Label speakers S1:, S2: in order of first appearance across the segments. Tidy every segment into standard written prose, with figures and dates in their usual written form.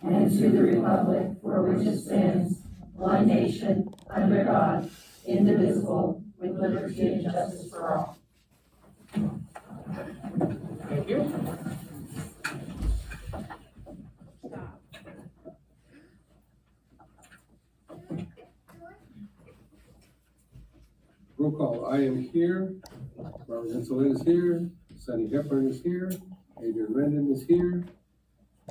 S1: and to the republic for which it stands, one nation, under God, indivisible, with liberty and justice for all.
S2: Thank you.
S3: Roll call. I am here. Robert Insolin is here. Sunny Hepburn is here. Adrian Rendon is here.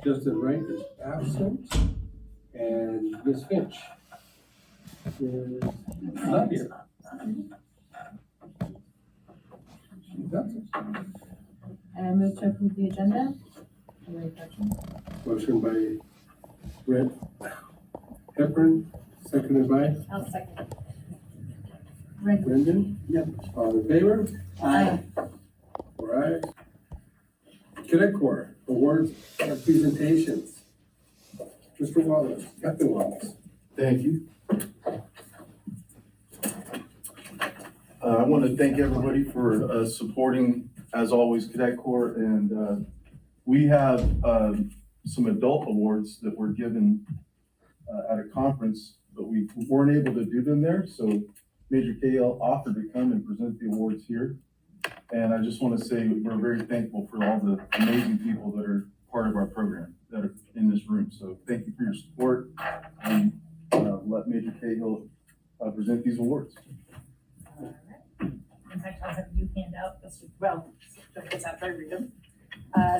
S3: Justin Wright is absent. And Ms. Finch is not here. She's absent.
S4: I move to approve the agenda. Any questions?
S3: Motion by Brett Hepburn, seconded by
S4: I'll second.
S3: Rendon. Yep. All in favor?
S4: Aye.
S3: All right. Cadet Corps awards and presentations. Mr. Wallace, Captain Wallace.
S5: Thank you. I want to thank everybody for supporting, as always, Cadet Corps, and we have some adult awards that were given at a conference, but we weren't able to do them there, so Major KL offered to come and present the awards here. And I just want to say we're very thankful for all the amazing people that are part of our program that are in this room. So thank you for your support, and let Major Cahill present these awards.
S4: All right. In fact, I'll have you hand out this, well, it's after I read them.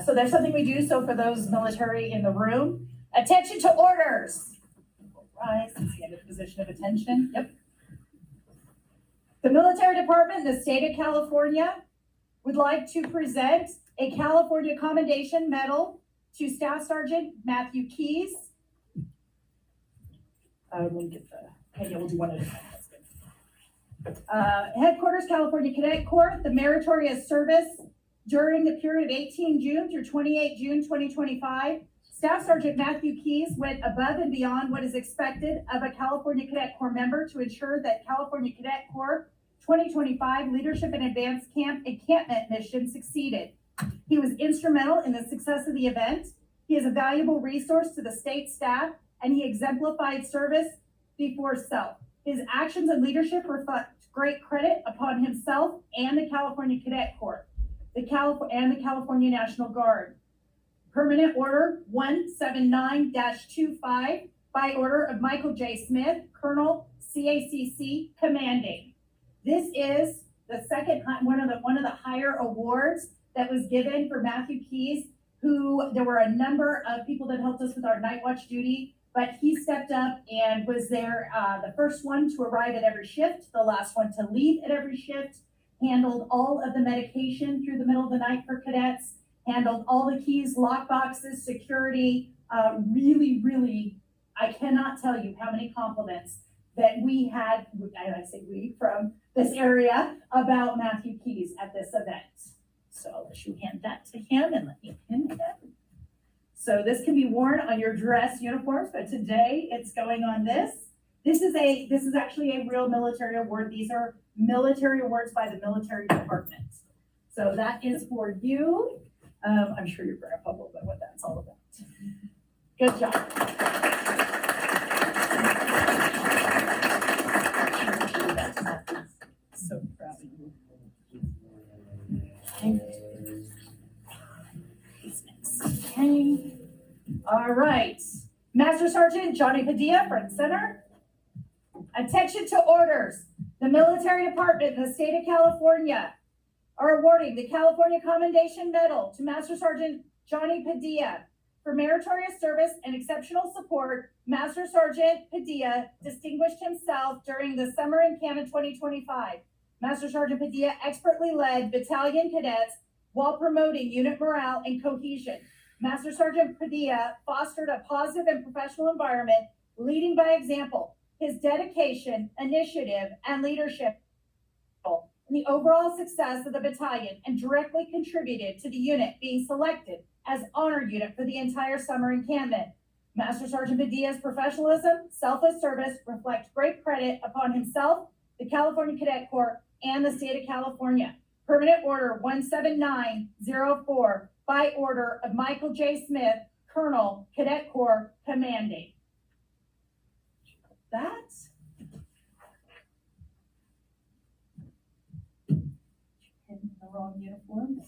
S4: So there's something we do. So for those military in the room, attention to orders. Rise, it's the end of the position of attention. Yep. The military department in the state of California would like to present a California Commendation Medal to Staff Sergeant Matthew Keys. We'll get the, okay, yeah, we'll do one at a time, that's good. Headquarters, California Cadet Corps, the meritorious service during the period of 18 June through 28 June 2025. Staff Sergeant Matthew Keys went above and beyond what is expected of a California Cadet Corps member to ensure that California Cadet Corps 2025 Leadership and Advanced Camp Encampment mission succeeded. He was instrumental in the success of the event. He is a valuable resource to the state staff, and he exemplified service before self. His actions and leadership reflect great credit upon himself and the California Cadet Corps, the California National Guard. Permanent Order 179-25 by order of Michael J. Smith, Colonel, CACC, Commanding. This is the second, one of the higher awards that was given for Matthew Keys, who there were a number of people that helped us with our night watch duty, but he stepped up and was there, the first one to arrive at every shift, the last one to leave at every shift, handled all of the medication through the middle of the night for cadets, handled all the keys, lock boxes, security, really, I cannot tell you how many compliments that we had, and I say we, from this area about Matthew Keys at this event. So I'll let you hand that to him and let me pin it. So this can be worn on your dress uniforms, but today it's going on this. This is actually a real military award. These are military awards by the military department. So that is for you. I'm sure your grandpa will know what that's all about. Good job. So proud of you. Okay. All right. Master Sergeant Johnny Padilla, front center. Attention to orders. The military department in the state of California are awarding the California Commendation Medal to Master Sergeant Johnny Padilla. For meritorious service and exceptional support, Master Sergeant Padilla distinguished himself during the summer encampment 2025. Master Sergeant Padilla expertly led battalion cadets while promoting unit morale and cohesion. Master Sergeant Padilla fostered a positive and professional environment, leading by example. His dedication, initiative, and leadership in the overall success of the battalion and directly contributed to the unit being selected as honor unit for the entire summer encampment. Master Sergeant Padilla's professionalism, selfless service reflect great credit upon himself, the California Cadet Corps, and the state of California. Permanent Order 17904 by order of Michael J. Smith, Colonel, Cadet Corps, Commanding. That's in the wrong uniform.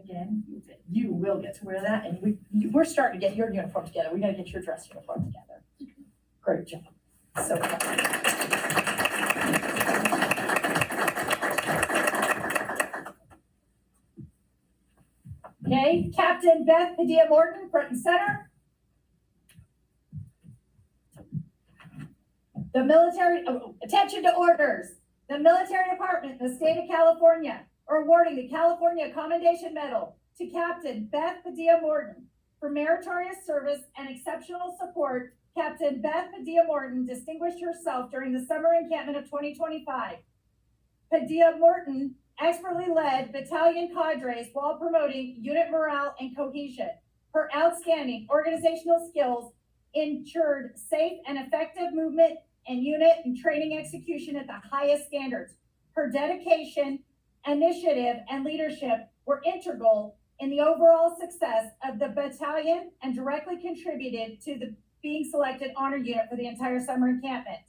S4: Again, you will get to wear that, and we're starting to get your uniform together. We gotta get your dress uniform together. Great job. So okay, Captain Beth Padilla Morton, front and center. The military, attention to orders. The military department in the state of California are awarding the California Commendation Medal to Captain Beth Padilla Morton for meritorious service and exceptional support. Captain Beth Padilla Morton distinguished herself during the summer encampment of 2025. Padilla Morton expertly led battalion cadres while promoting unit morale and cohesion. Her outstanding organizational skills ensured safe and effective movement and unit and training execution at the highest standards. Her dedication, initiative, and leadership were integral in the overall success of the battalion and directly contributed to the being selected honor unit for the entire summer encampment.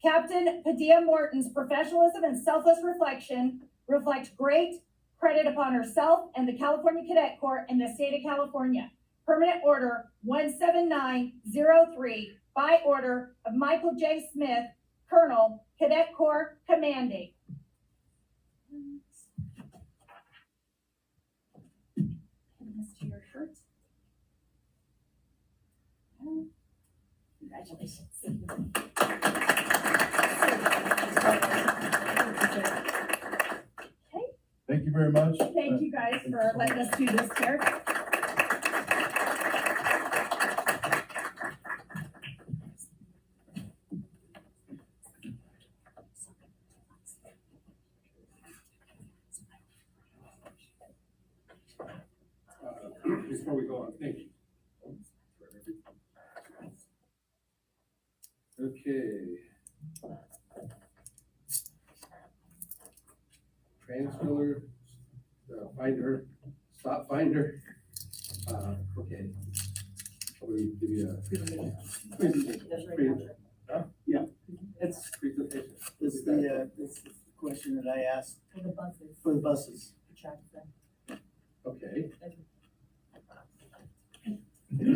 S4: Captain Padilla Morton's professionalism and selfless reflection reflect great credit upon herself and the California Cadet Corps in the state of California. Permanent Order 17903 by order of Michael J. Smith, Colonel, Cadet Corps, Commanding. This to your shirt. Congratulations. Okay,
S5: Thank you very much.
S4: thank you guys for letting us do this here.
S3: Before we go on, thank you. Okay. Transfiller, finder, stop finder. Okay. I'm gonna give you a presentation. Huh?
S2: Yeah. It's,
S3: Presentation.
S2: this is the question that I asked
S1: For the buses,
S2: for the buses.
S1: the track them.
S3: Okay.
S1: Do you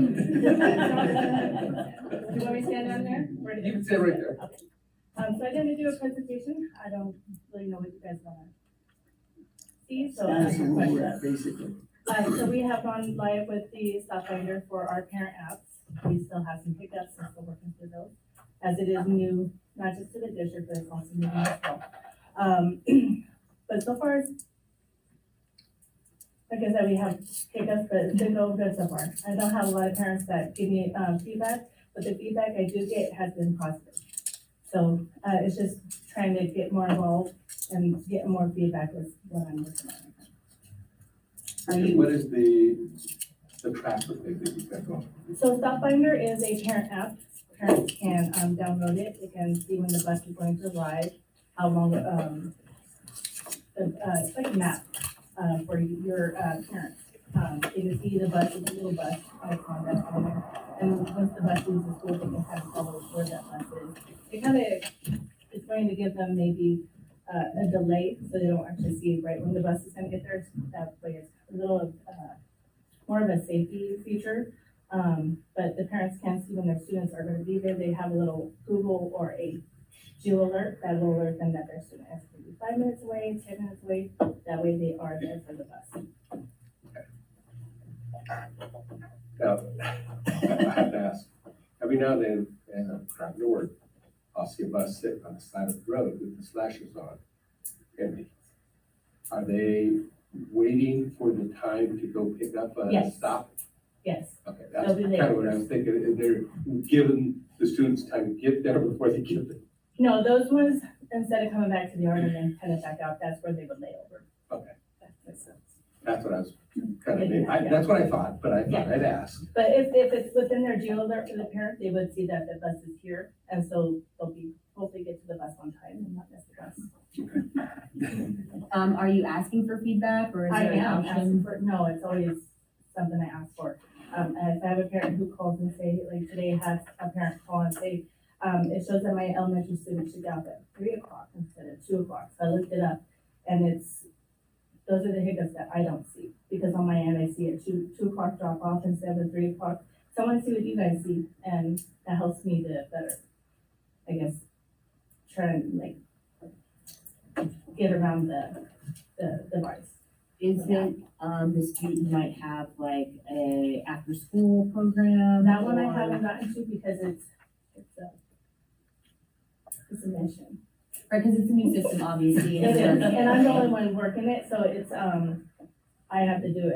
S1: want me to stand down there?
S3: You can sit right there.
S1: So I didn't do a presentation. I don't really know what you guys wanna see, so.
S2: That's where we're at, basically.
S1: So we have gone live with the stop finder for our parent apps. We still have some hiccups and still working through those, as it is new, not just to the district, but it's also new as well. But so far, like I said, we have hiccups, but it's been going good so far. I don't have a lot of parents that give me feedback, but the feedback I do get has been positive. So it's just trying to get more involved and get more feedback with what I'm working on.
S3: What is the tracker thing that you've got going?
S1: So Stop Finder is a parent app. Parents can download it. They can see when the bus is going to arrive, how long, it's like a map for your parents. They can see the bus, it's a little bus icon that's on there. And once the bus leaves the school, they can kind of follow where that bus is. It kind of, it's going to give them maybe a delay, so they don't actually see right when the bus is gonna get there. That way it's a little more of a safety feature. But the parents can see when their students are gonna be there. They have a little Google or a Geo alert that will alert them that their student has to be 5 minutes away, 10 minutes away. That way they are there for the bus.
S3: Now, I have to ask, every now and then, up north, I'll see a bus sit on the side of the road with the slashers on, empty. Are they waiting for the time to go pick up a
S1: Yes.
S3: stop?
S1: Yes.
S3: Okay, that's
S1: They'll be
S3: kind
S1: there.
S3: of what I was thinking, they're giving the students time to get there before they get there.
S1: No, those ones, instead of coming back to the yard and then heading back out, that's where they would lay over.
S3: Okay,
S1: That makes sense.
S3: that's what I was kind of, that's what I thought, but I thought I'd ask.
S1: But if it's within their geo alert for the parent, they would see that the bus is here, and so they'll be, hopefully get to the bus on time and not miss the bus.
S6: Are you asking for feedback or is
S1: I
S6: there an
S1: am asking
S6: option?
S1: for, no, it's always something I asked for. If I have a parent who calls and say, like today I had a parent call and say, it shows that my elementary student should get out at 3 o'clock instead of 2 o'clock. So I looked it up and those are the hiccups that I don't see, because on my end, I see a 2 o'clock drop off instead of 3 o'clock. So I want to see what you guys see, and that helps me to better, I guess, try and like get around the device.
S6: Isn't, the student might have like a after-school program?
S1: That one I
S6: or-
S1: haven't gotten to because it's a mission.
S6: Right, because it's a new system, obviously.
S1: It is, and I'm the only one working it, so it's, I have to do it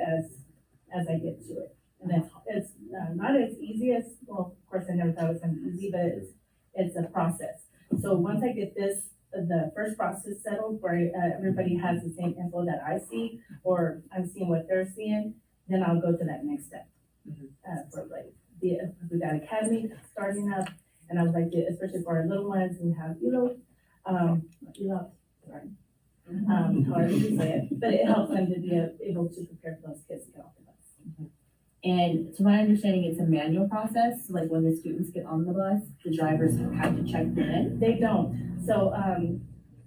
S1: as I get to it. And it's not as easy as, well, of course, I never thought it was gonna be easy, but it's a process. So once I get the first process settled, where everybody has the same info that I see, or I'm seeing what they're seeing, then I'll go to that next step. For like, we got academy starting up, and I was like, especially for our little ones, we have, sorry. However you say it, but it helps them to be able to prepare for those kids to get off the bus.
S6: And to my understanding, it's a manual process, so like when the students get on the bus, the drivers have to check them in.
S1: They don't, so,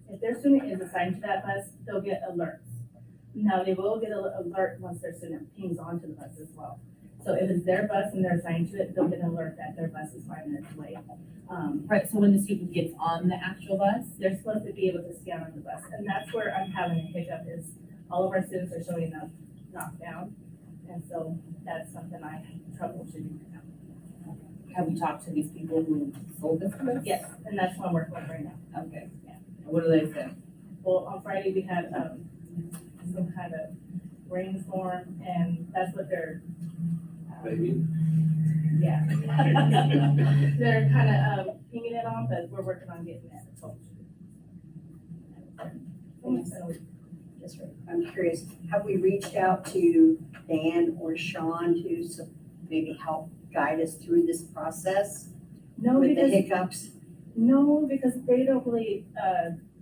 S1: if their student is assigned to that bus, they'll get alerts. Now, they will get an alert once their student pings onto the bus as well. So if it's their bus and they're assigned to it, they'll get an alert that their bus is 5 minutes late.
S6: Right, so when the student gets on the actual bus,
S1: They're supposed to be able to scan on the bus, and that's where I'm having a hiccup is all of our students are showing up knocked down. And so that's something I troubleshooting right now.
S6: have we talked to these people who sold this to us?
S1: Yes, and that's what I'm working with right now.
S6: Okay.
S1: Yeah.
S6: And what do they say?
S1: Well, on Friday, we had, some kind of rainstorm, and that's what they're,
S3: Maybe.
S1: yeah. They're kind of, pinging it on, but we're working on getting that troubleshooting.
S7: That's right. I'm curious, have we reached out to Dan or Sean to maybe help guide us through this process
S1: No,
S7: with the
S1: because,
S7: hiccups?
S1: no, because they don't really,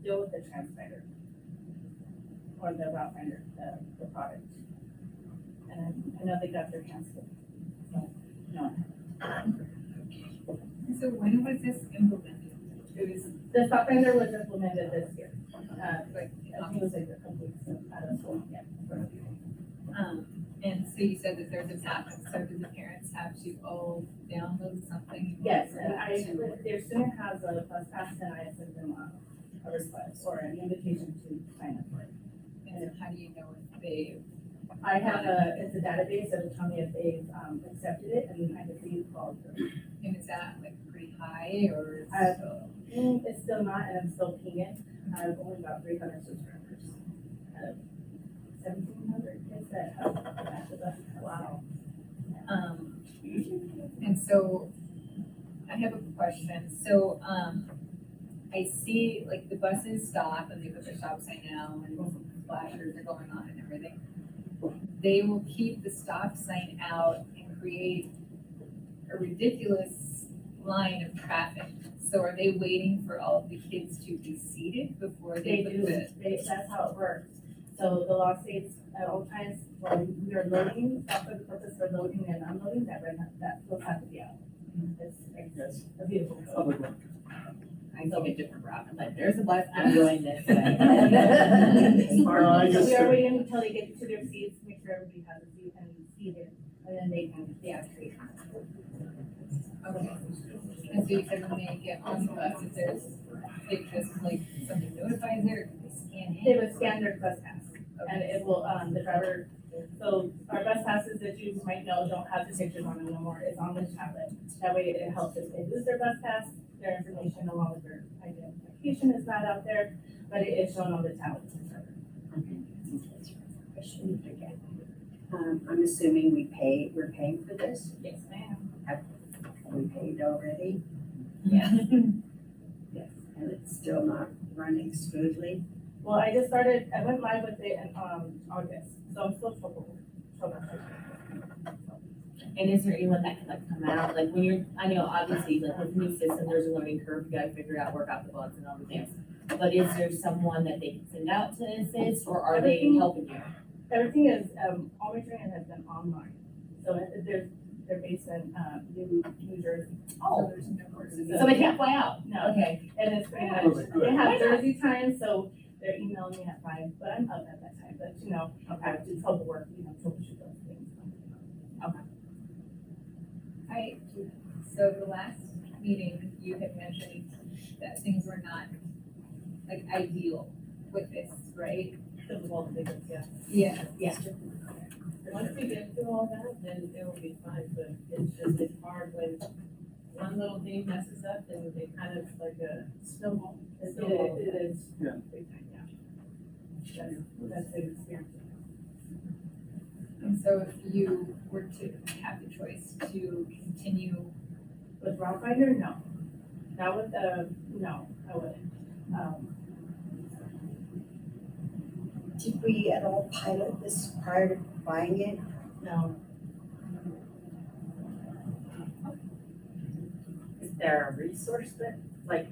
S1: deal with the translator or the route finder, the product. And I know they got their hands full. So, no.
S8: So when was this implemented? It was
S1: The stop finder was implemented this year.
S8: like,
S1: I think it was like a couple weeks out of school, yeah.
S8: and so you said that there's a tab, so do the parents have to all download something?
S1: Yes, and if their student has a bus pass, then I send them a request or an invitation to sign up for it.
S8: And then how do you know if they,
S1: I have it's a database that will tell me if they've accepted it, and I can see who called them.
S8: and is that like pretty high or is
S1: Uh,
S8: it still?
S1: It's still not, and I'm still pinging. I have only about 300 subscribers. 1,700 kids that have the bus.
S8: Wow. And so I have a question. So, I see like the buses stop and they put their stop sign out and flashers are going on and everything. They will keep the stop sign out and create a ridiculous line of traffic. So are they waiting for all of the kids to be seated before
S1: They
S8: they put
S1: do,
S8: the?
S1: that's how it works. So the law states at all times, when we are loading, that's for the purpose for loading and unloading, that will have to be out. It's
S2: Yes.
S1: a beautiful.
S2: Public work.
S6: I take a different route. I'm like, there's a bus, I'm going this way.
S2: No, I
S1: So
S2: just-
S1: we are waiting until they get to their seats, make sure everybody has a seat and seated, and then they can deactivate.
S8: Okay. And so you said when they get on the bus, if there's, they just like, something notifies it or do they scan
S1: They
S8: in?
S1: would scan their bus pass, and it will, the driver, so our bus passes that you might know don't have the pictures on them no more, it's on the tablet. That way it helps if they lose their bus pass, their information along with their identification is not out there, but it is shown on the tablet.
S7: Question again. I'm assuming we're paying for this?
S1: Yes, ma'am.
S7: Have we paid already?
S1: Yes.
S7: Yes. And it's still not running smoothly?
S1: Well, I just started, I went live with it in, August, so I'm still troubleshooting.
S6: And is there anyone that can like come out, like when you're, I know obviously like with new system, there's a learning curve, you gotta figure out, work out the bugs and all the things. But is there someone that they can send out to assist, or are they
S1: Everything-
S6: helping you?
S1: Everything is, all my training has been online, So they're based in, New Jersey.
S6: Oh,
S8: there's no courses.
S6: so they can't fly out?
S1: No.
S6: Okay.
S1: And it's pretty
S3: Oh,
S1: much,
S3: good.
S1: they have Jersey time, so they're emailing me at 5, but I'm up at that time, but
S6: Okay.
S1: to tell the work, troubleshoot those things.
S8: So the last meeting, you had mentioned that things were not like ideal with this, right?
S1: Because of all the things, yeah.
S8: Yeah.
S6: Yeah.
S2: Once we get through all that, then it will be fine, but it's hard when one little thing messes up, then they kind of like a snowball.
S1: It is.
S5: Yeah.
S1: Big time, yeah. That's the experience.
S8: And so if you were to have the choice to continue,
S1: With Route Finder, no. Not with, no, I wouldn't.
S7: Did we at all pilot this prior to buying it?
S1: No.
S2: Is there a resource that, like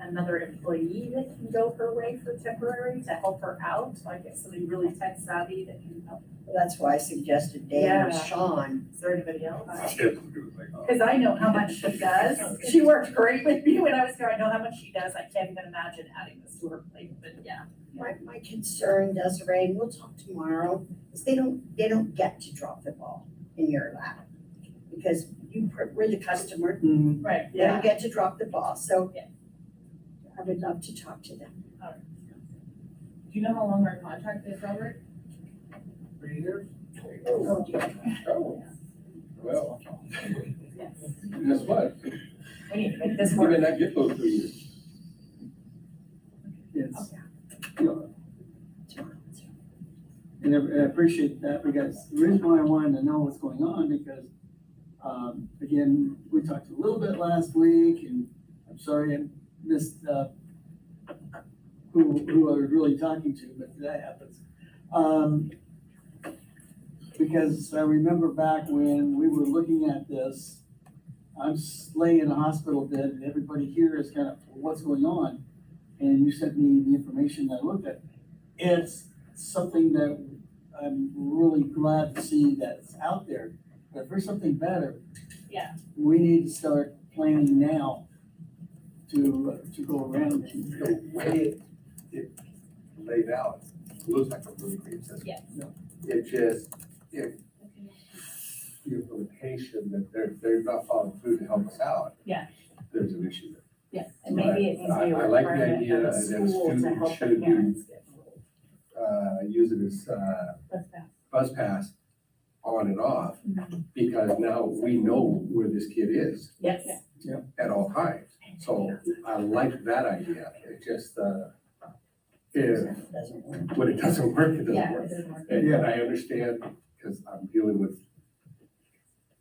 S2: another employee that can go her way for temporary to help her out? Like if somebody really tech savvy that can help?
S7: Well, that's why I suggested Dan or
S2: Yeah.
S7: Sean.
S2: Is there anybody else?
S6: Because I know how much she does. She worked great with me when I was here. I know how much she does. I can't even imagine adding this to her plate, but yeah.
S7: My concern, Desiree, and we'll talk tomorrow, is they don't get to drop the ball in your lap. Because we're the customer,
S1: Right,
S7: they don't get to drop the ball, so
S6: Yeah.
S7: I would love to talk to them.
S6: Do you know how long our contract is, Robert?
S3: 3 years?
S7: Oh, dear.
S3: Oh, well,
S6: Yes.
S3: guess what?
S6: We need to make this
S3: We
S6: work.
S3: may not get those 3 years.
S9: Yes,
S7: Tomorrow.
S9: and I appreciate that, because the reason why I wanted to know what's going on, because, again, we talked a little bit last week, and I'm sorry I missed, who I was really talking to, but that happens. Because I remember back when we were looking at this, I'm laying in a hospital bed, and everybody here is kind of, what's going on? And you sent me the information that I looked at. It's something that I'm really glad to see that's out there. But for something better,
S6: Yeah.
S9: we need to start planning now to go around and
S10: The way it laid out, looks like a really great system.
S6: Yes.
S10: It just, if the implementation that they're not following through to help us out.
S6: Yeah.
S10: There's an issue there.
S6: Yes.
S2: And maybe it needs to be a
S10: I like the
S2: requirement
S10: idea
S2: of a
S10: that a
S2: school to
S10: student
S2: help the
S10: should be-
S2: parents get enrolled.
S10: Use it as,
S1: That's that.
S10: bus pass on and off,
S6: Mm-hmm.
S10: because now we know where this kid is
S6: Yes.
S10: at all times. So I like that idea. It just, if,
S7: Doesn't work.
S10: when it doesn't work, it
S6: Yeah,
S10: doesn't work.
S6: it doesn't work.
S10: And I understand, because I'm dealing with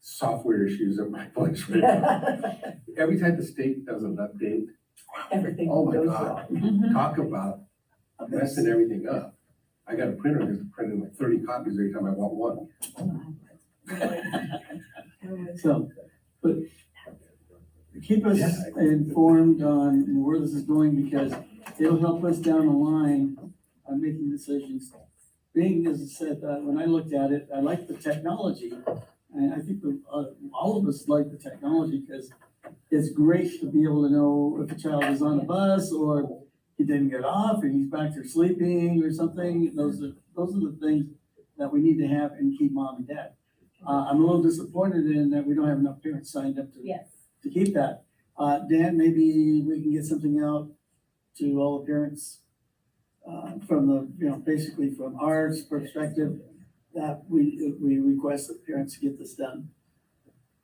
S10: software issues at my place right now. Every time the state does an update,
S2: Everything
S10: oh my
S2: goes
S10: God,
S2: wrong.
S6: Mhm.
S10: talk about messing everything up. I got a printer that's printing like 30 copies every time I want one.
S9: so, but keep us
S10: Yeah.
S9: informed on where this is going, because it'll help us down the line on making decisions. Being, as I said, when I looked at it, I like the technology, and I think all of us like the technology, because it's great to be able to know if a child is on a bus, or he didn't get off, or he's back there sleeping or something. Those are the things that we need to have and keep mom and dad. I'm a little disappointed in that we don't have enough parents signed up
S6: Yes.
S9: to keep that. Dan, maybe we can get something out to all the parents, from the, basically from our perspective, that we request that parents get this done.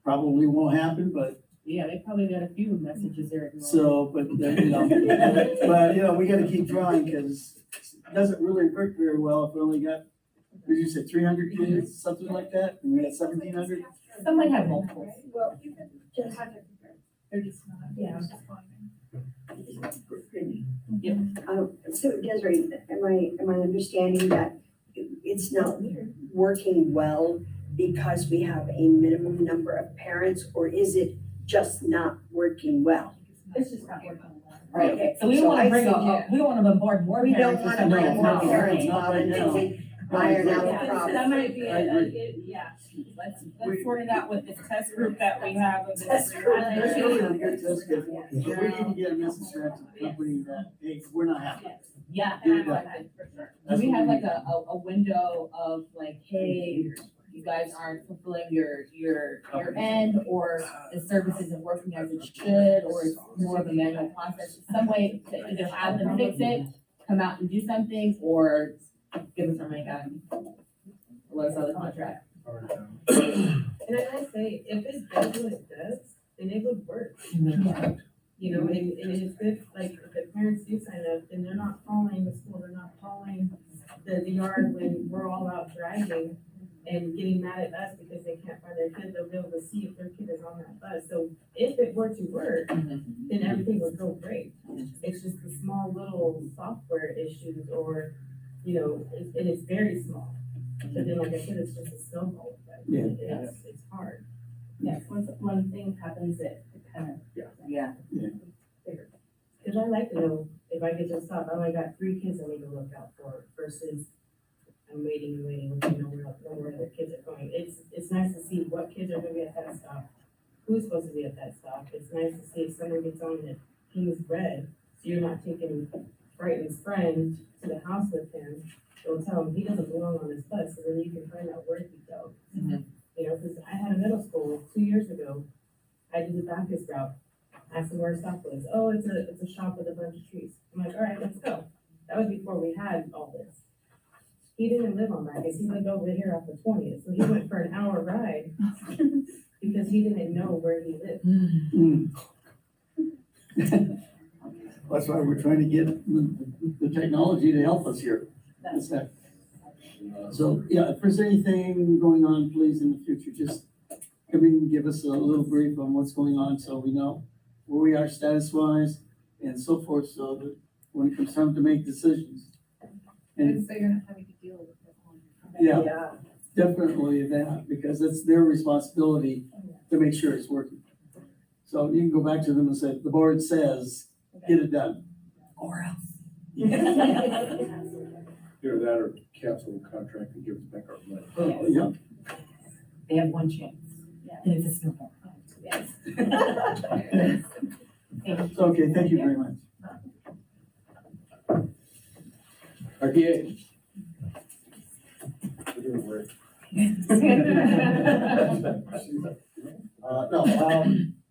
S9: Probably won't happen, but,
S2: Yeah, they probably got a few messages there.
S9: so, but, but, we gotta keep trying, because it doesn't really work very well if we only got, did you say 300 kids, something like that, and we got 1,700?
S6: Some might have multiples.
S7: Well, just,
S6: They're just not, yeah.
S7: so Desiree, am I understanding that it's not working well because we have a minimum number of parents, or is it just not working well?
S6: It's just not working.
S7: Okay,
S6: So we don't
S7: so
S6: wanna
S7: I
S6: bring
S7: think-
S6: we don't wanna onboard more
S7: We don't
S6: parents.
S7: wanna bring more
S9: no,
S7: parents,
S9: not
S7: Bob,
S9: right
S7: until
S9: now.
S7: iron out
S6: Yeah,
S7: the
S6: that
S7: problem.
S6: might be
S9: I agree.
S6: yeah, let's sort it out with this test group that we have of
S7: Test
S6: this.
S7: group.
S9: That's really a good test case. We need to get a message out to the company that, hey, we're not happy.
S6: Yeah,
S9: Yeah.
S6: and I like that, for sure. Do we have like a window of like, hey, you guys aren't fulfilling your end, or the service isn't working as it should, or it's more of a manual process? Some way to either have them fix it, come out and do something, or give us our money back. Let us out of the contract.
S2: And I might say, if it does what it does, then it would work. You know, and it's good, like, if the parents do sign up, then they're not calling the school, they're not calling the yard when we're all out driving and getting mad at us because they can't find their kid. They'll be able to see if their kid is on that bus. So if it were to work, then everything would go great. It's just the small little software issues or, you know, and it's very small. But then, like I said, it's just a snowball effect.
S9: Yeah.
S2: It's hard.
S1: Yes, when things happens, it kind of.
S6: Yeah.
S2: Cause I like to know if I get to stop, oh, I got 3 kids I need to look out for versus I'm waiting, you know, where the kids are going. It's nice to see what kids are gonna be at that stop, who's supposed to be at that stop. It's nice to see if someone gets on it, King's red, so you're not taking Brighton's friend to the house with him. They'll tell him he doesn't belong on this bus, so then you can find out where he goes. You know, cause I had a middle school 2 years ago, I did the Bacchus route. Asked him where his stop was. Oh, it's a shop with a bunch of trees. I'm like, all right, let's go. That was before we had all this. He didn't live on Bacchus. He lived over here off the 20th. So he went for an hour ride because he didn't know where he lived.
S9: That's why we're trying to get the technology to help us here. That's that. So, yeah, if there's anything going on, please, in the future, just come in and give us a little brief on what's going on so we know where we are status-wise and so forth, so that when it comes time to make decisions. And
S8: So you're not having to deal with it on.
S9: yeah, definitely that, because it's their responsibility to make sure it's working. So you can go back to them and say, the board says, get it done. Or else.
S10: Either that or cancel the contract and give us back our money.
S9: Yeah.
S6: They have one chance.
S1: Yeah.
S6: And it's a snowball.
S1: Yes.
S9: Okay, thank you very much.
S10: RTA.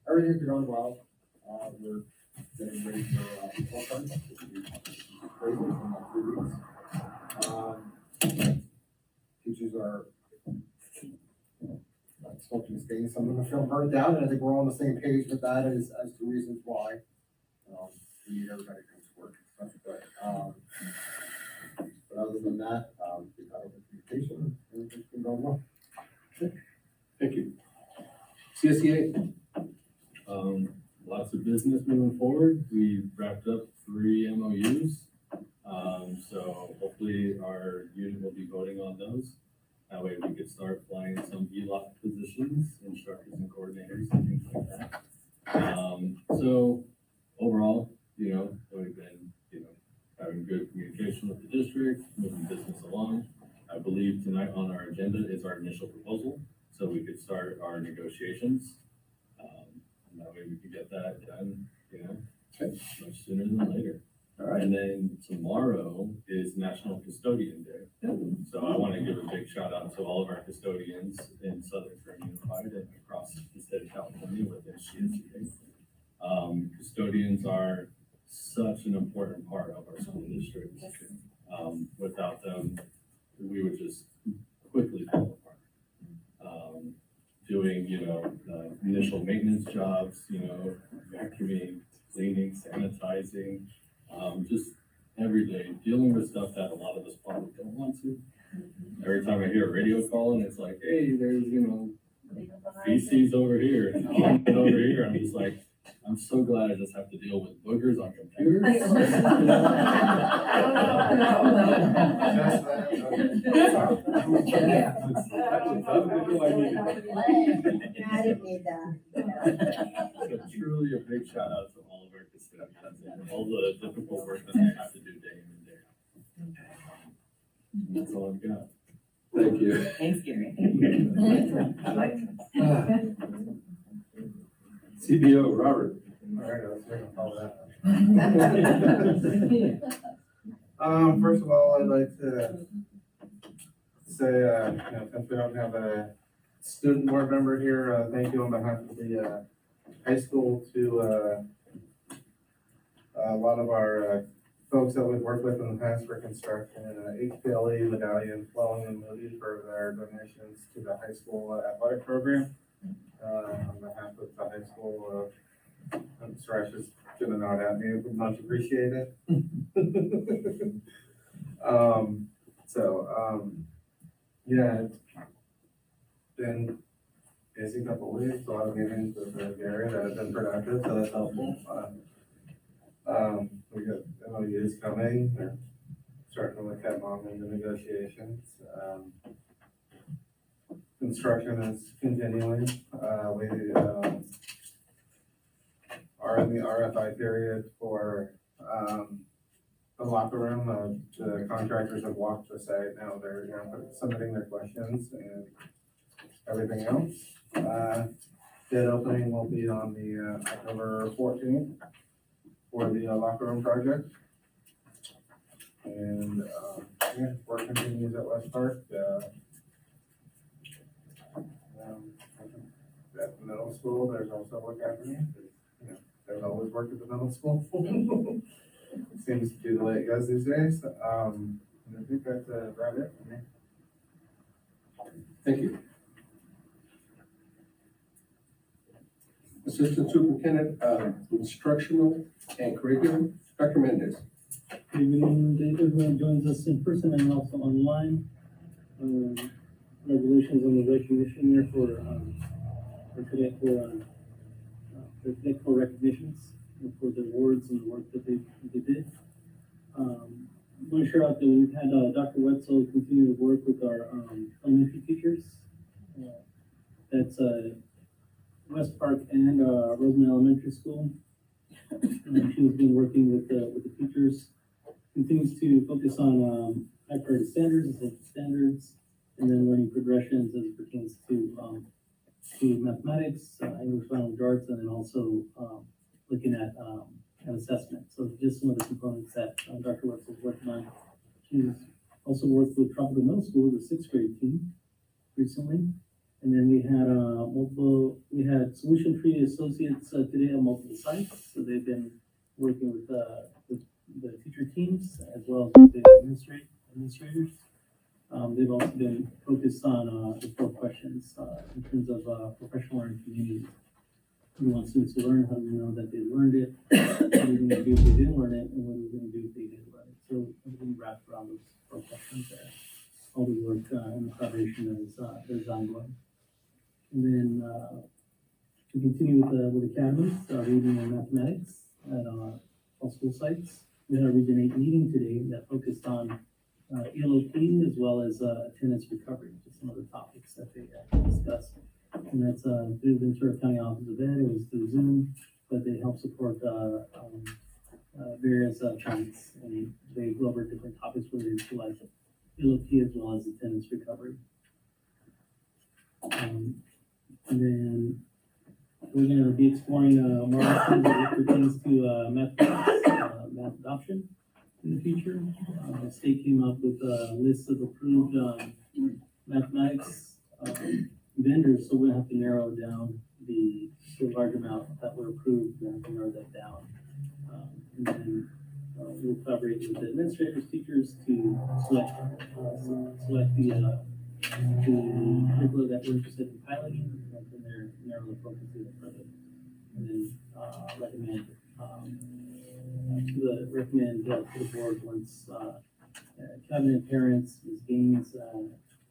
S11: Everything's going well. We're getting ready for, fall time, which will be crazy in about 3 weeks. Teachers are smoking stains, some of them are feeling burnt down, and I think we're all on the same page with that as to reasons why. We need everybody to come to work, that's good. But other than that, we've got open communication, everything's been going well.
S3: Thank you. CSEA.
S12: Lots of business moving forward. We wrapped up 3 MOUs. So hopefully our unit will be voting on those. That way we could start flying some ELOC positions, instructors and coordinators and things like that. So overall, you know, we've been, having good communication with the district, moving business along. I believe tonight on our agenda is our initial proposal, so we could start our negotiations. And that way we could get that done, much sooner than later.
S3: All right.
S12: And then tomorrow is National Custodian Day. So I want to give a big shout out to all of our custodians in Southern Kern Unified and across the state of California with SKUSD. Custodians are such an important part of our school district. Without them, we would just quickly fall apart. Doing, initial maintenance jobs, vacuuming, cleaning, sanitizing, just every day, dealing with stuff that a lot of us probably don't want to. Every time I hear a radio call and it's like, hey, there's, feces over here and vomit over here, I'm just like, I'm so glad I just have to deal with boogers on computers.
S7: I didn't need that.
S12: So truly a big shout out to all of our custodians and all the difficult work that they have to do day in and day out. That's all I've got.
S3: CBO, Robert.
S11: All right, I was gonna follow that. First of all, I'd like to say, since we don't have a student board member here, thank you on behalf of the, high school to, a lot of our, folks that we've worked with in the past for construction, HPLE, Medallion, Flowing and Moody for their donations to the high school athletic program. On behalf of the high school, Suresh is gonna nod at me, much appreciated. Yeah, it's been busy couple weeks, a lot of meetings with Gary that have been productive, so that's helpful. We got MOUs coming, they're starting to look at modeling the negotiations. Construction is continuing, we, are in the RFI period for, the locker room. The contractors have walked the site, now they're, submitting their questions and everything else. Bid opening will be on the, October 14th for the locker room project. And, work continues at West Park. At the middle school, there's also work happening. There's always work at the middle school. Seems to be the way it goes these days. I think that's about it for me.
S3: Thank you. Assistant Superintendent of Instructional and Curriculum, Dr. Mendez.
S13: Good evening, everyone joins us in person and also online. Congratulations on the recognition there for cadet corps recognitions and for the awards and the work that they did. I want to share out that we've had Dr. Wetzel continue to work with our elementary teachers. That's West Park and Roseman Elementary School. She's been working with the teachers, continues to focus on high priority standards, and then learning progressions as it pertains to mathematics, English language arts, and then also looking at an assessment. So just some of the components that Dr. Wetzel is working on. She's also worked with Tropical Middle School, the 6th grade team, recently. And then we had Solution Tree Associates today on multiple sites. So they've been working with the teacher teams as well as the administrators. They've also been focused on the 4 questions in terms of professional learning community. We want students to learn, how do we know that they learned it? What are we going to do if they didn't learn it? And what are we going to do if they did learn it? So everything wrapped around those 4 questions there. All the work and the collaboration is ongoing. And then we continue with academies, reading and mathematics at all school sites. We had a Region 8 meeting today that focused on ELOP as well as attendance recovery, just some of the topics that they discussed. And that's through the Ventura County Office of Ed. It was through Zoom, but they help support various parents, and they go over different topics related to like ELOP as well as attendance recovery. And then we're going to be exploring more options as it pertains to math adoption in the future. The state came up with a list of approved mathematics vendors, so we'll have to narrow down the large amount that were approved. We have to narrow that down. And then we'll collaborate with the administrators, teachers to select the curricula that we're interested in piloting, and then they're narrow the focus even further. And then recommend to the board once cabinet, parents, Ms. Gaines,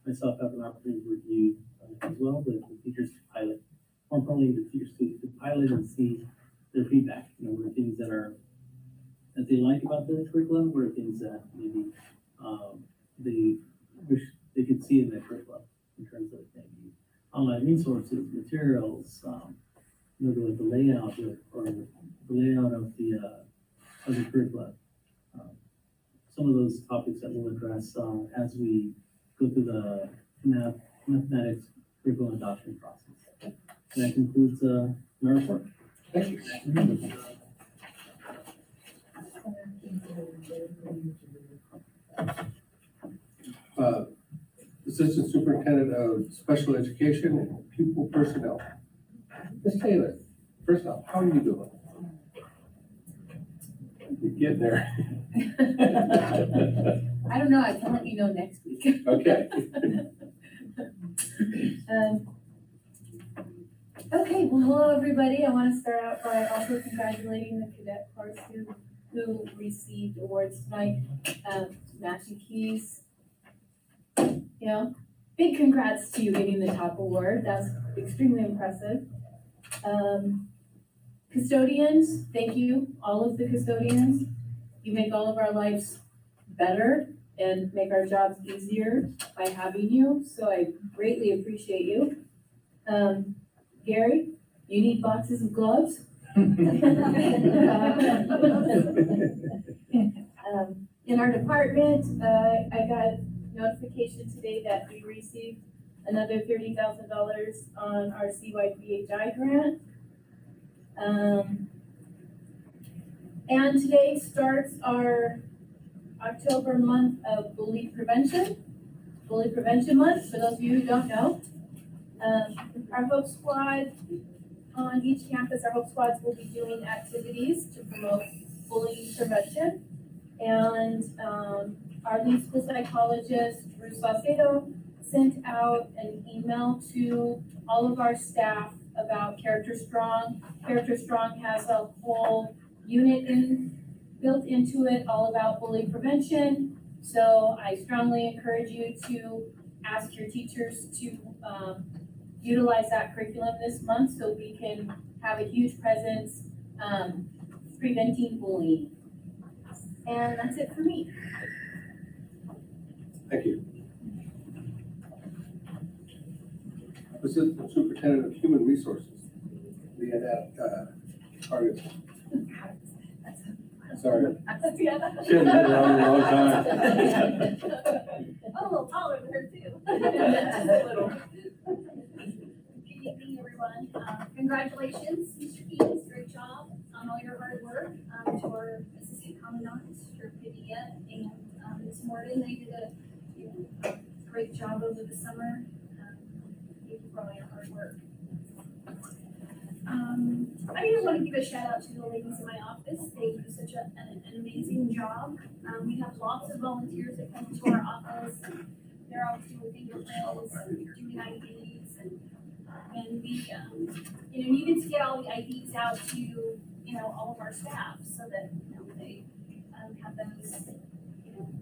S13: myself have an opportunity to review as well, the teachers to pilot. More importantly, the teachers to pilot and see their feedback. What are things that they like about the curriculum? What are things that maybe they wish they could see in the curriculum in terms of maybe online resources, materials, the layout or the layout of the curriculum. Some of those topics that we'll address as we go through the mathematics curriculum adoption process. And that concludes, my report.
S3: Thank you. Assistant Superintendent of Special Education and Pupil Personnel. Ms. Taylor, first off, how are you doing? You're getting there.
S6: I don't know, I can let you know next week.
S3: Okay.
S6: Okay, well, hello, everybody. I want to start out by also congratulating the cadet corps who received awards tonight. Matthew Keys, you know, big congrats to you getting the top award. That's extremely impressive. Custodians, thank you, all of the custodians. You make all of our lives better and make our jobs easier by having you, so I greatly appreciate you. Gary, you need boxes of gloves? In our department, I got notification today that we received another $30,000 on our CYPHI grant. And today starts our October month of bully prevention month, for those of you who don't know. Our Hope Squad, on each campus, our Hope Squads will be doing activities to promote bullying prevention. And our lead school psychologist, Ruth Salcedo, sent out an email to all of our staff about Character Strong. Character Strong has a whole unit built into it all about bully prevention. So I strongly encourage you to ask your teachers to utilize that curriculum this month so we can have a huge presence preventing bullying. And that's it for me.
S3: Thank you. Assistant Superintendent of Human Resources, Leanette Target. Sorry. Should've been around a long time.
S14: I'm a little taller than her too. Good evening, everyone. Congratulations, Mr. Keys, great job on all your hard work. To our assistant commandant, Mr. Piviette, and Ms. Morgan, they did a great job over the summer. Thank you for all your hard work. I just want to give a shout out to the ladies in my office. They do such an amazing job. We have lots of volunteers that come to our office. They're always doing fingerprints and doing IDs, and we, needed to get all the IDs out to, all of our staff so that, they have those,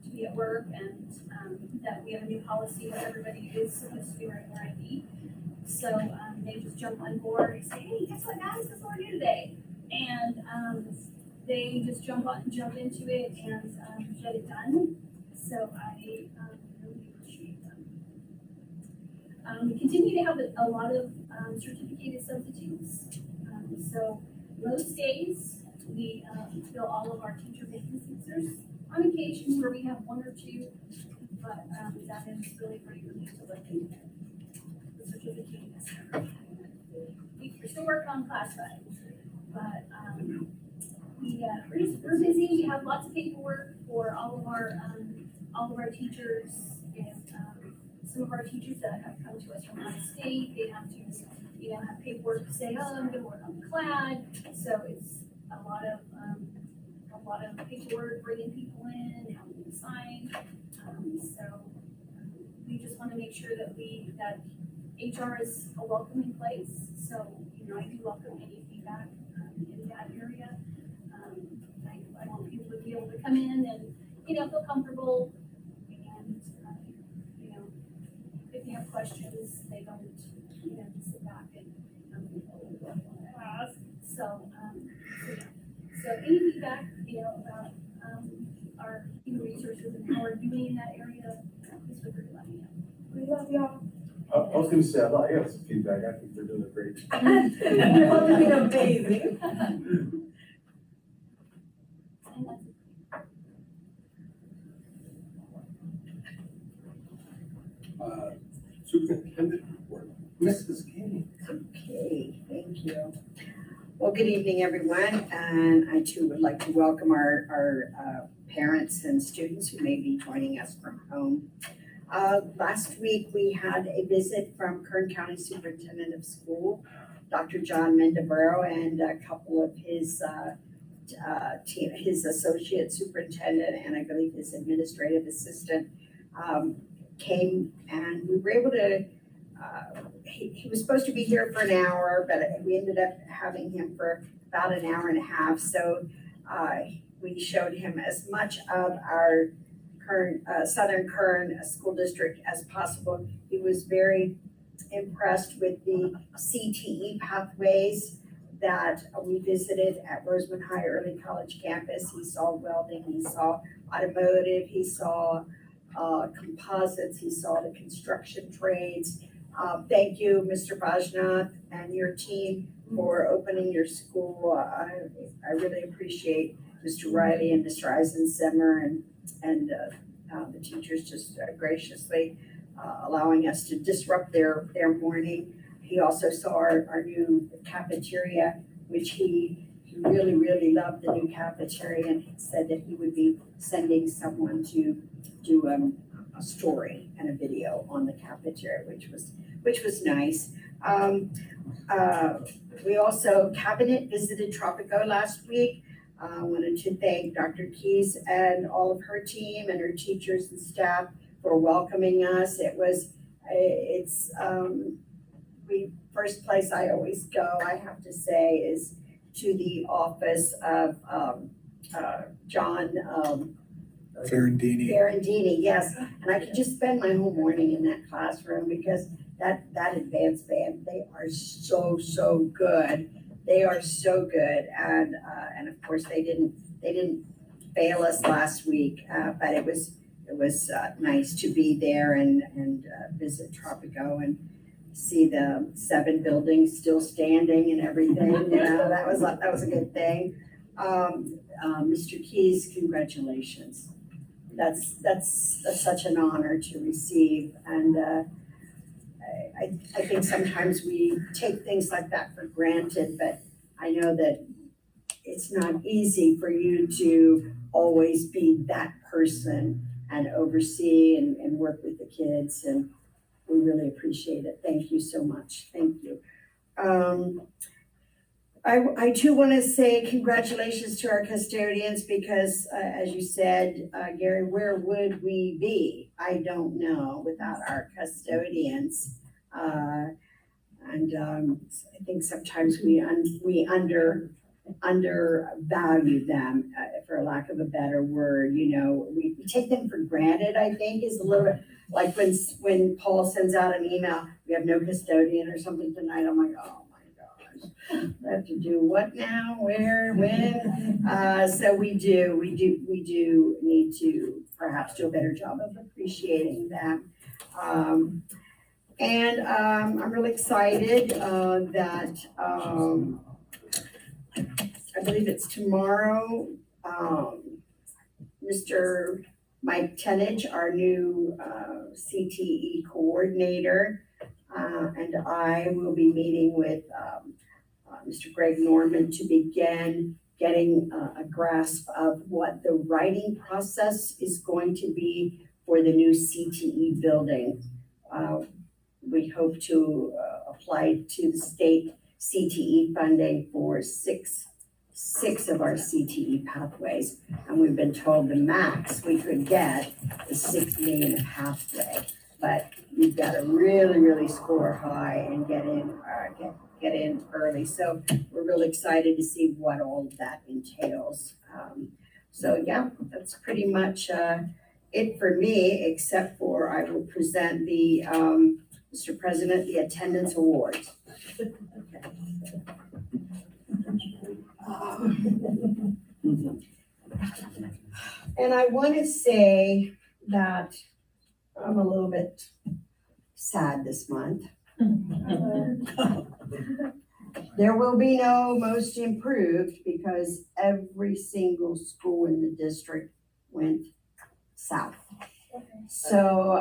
S14: to be at work, and that we have a new policy where everybody is supposed to be wearing their ID. So they just jump on board and say, hey, guess what, guys? Guess what we're doing today? And they just jump into it and get it done. So I really appreciate them. We continue to have a lot of certificated substitutes. So most days we fill all of our teacher vacancies. There's on occasions where we have one or two, but that is really great for me to look into. We're still working on classified, but we're busy. We have lots of paperwork for all of our teachers, and some of our teachers that have come to us from out of state, they have to have paperwork to say, oh, I'm going to work on the CLAD. So it's a lot of paperwork, bringing people in, having them sign. So we just want to make sure that HR is a welcoming place, so, I do welcome any feedback in that area. I want people to be able to come in and, feel comfortable, and, if you have questions, they don't, just sit back and ask. So any feedback, about our human resources and how we're doing in that area, please feel free to let me know. We love y'all.
S5: I was gonna say, I have some feedback. I think they're doing a great job.
S4: You're all doing amazing.
S3: Superintendent report.
S10: Mrs. King.
S7: Okay, thank you. Well, good evening, everyone, and I too would like to welcome our parents and students who may be joining us from home. Last week, we had a visit from Kern County Superintendent of School, Dr. John Mendaburo, and a couple of his team, his associate superintendent, and I believe his administrative assistant, came, and we were able to, he was supposed to be here for an hour, but we ended up having him for about an hour and a half, so we showed him as much of our Kern, Southern Kern School District as possible. He was very impressed with the CTE pathways that we visited at Roseman High Early College campus. He saw welding, he saw automotive, he saw composites, he saw the construction trades. Thank you, Mr. Bajnath and your team for opening your school. I really appreciate Mr. Riley and Mr. Eisensimmer and the teachers just graciously allowing us to disrupt their morning. He also saw our new cafeteria, which he really, really loved the new cafeteria, and he said that he would be sending someone to do a story and a video on the cafeteria, which was nice. We also, Cabinet visited Tropico last week. I wanted to thank Dr. Keys and all of her team and her teachers and staff for welcoming us. First place I always go, I have to say, is to the office of John Ferrandini, yes. And I could just spend my whole morning in that classroom because that advanced band, they are so good. They are so good, and of course they didn't fail us last week, but it was nice to be there and visit Tropico and see the 7 buildings still standing and everything. You know, that was a good thing. Mr. Keys, congratulations. That's such an honor to receive, and I think sometimes we take things like that for granted, but I know that it's not easy for you to always be that person and oversee and work with the kids, and we really appreciate it. Thank you so much. Thank you. I too want to say congratulations to our custodians because, as you said, Gary, where would we be? I don't know without our custodians. I think sometimes we undervalue them, for lack of a better word. You know, we take them for granted, I think, is a little bit like when Paul sends out an email, we have no custodian or something tonight. I'm like, oh my gosh, I have to do what now, where, when? So we do need to perhaps do a better job of appreciating them. I'm really excited that I believe it's tomorrow, Mr. Mike Tenage, our new CTE coordinator, and I will be meeting with Mr. Greg Norman to begin getting a grasp of what the writing process is going to be for the new CTE building. We hope to apply to the state CTE funding for six of our CTE pathways, and we've been told the max we could get is 6 million pathway. But you've got to really score high and get in early. So we're really excited to see what all of that entails. So yeah, that's pretty much it for me, except for I will present the Mr. President, the attendance awards. And I want to say that I'm a little bit sad this month. There will be no most improved because every single school in the district went south. So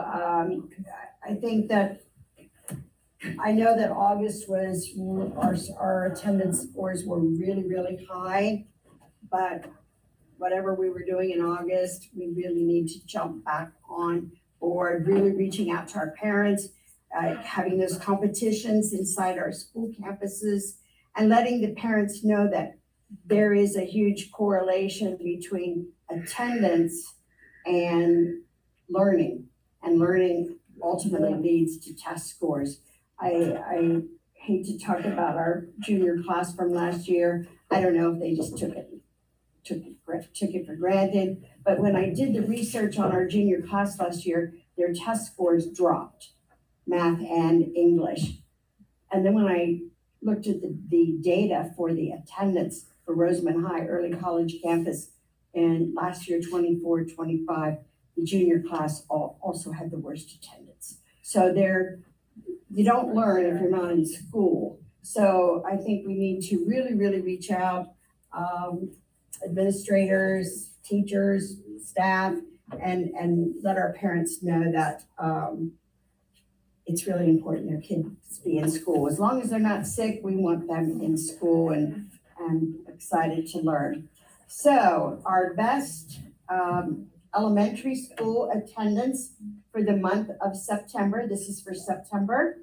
S7: I think that I know that August was, our attendance scores were really, really high, but whatever we were doing in August, we really need to jump back on board, really reaching out to our parents, having those competitions inside our school campuses, and letting the parents know that there is a huge correlation between attendance and learning, and learning ultimately leads to test scores. I hate to talk about our junior class from last year. I don't know if they just took it for granted, but when I did the research on our junior class last year, their test scores dropped, math and English. And then when I looked at the data for the attendance for Rosamond High Early College Campus in last year, 24-25, the junior class also had the worst attendance. So you don't learn if you're not in school. So I think we need to really, really reach out, administrators, teachers, staff, and let our parents know that it's really important their kids be in school. As long as they're not sick, we want them in school and excited to learn. So our best elementary school attendance for the month of September, this is for September,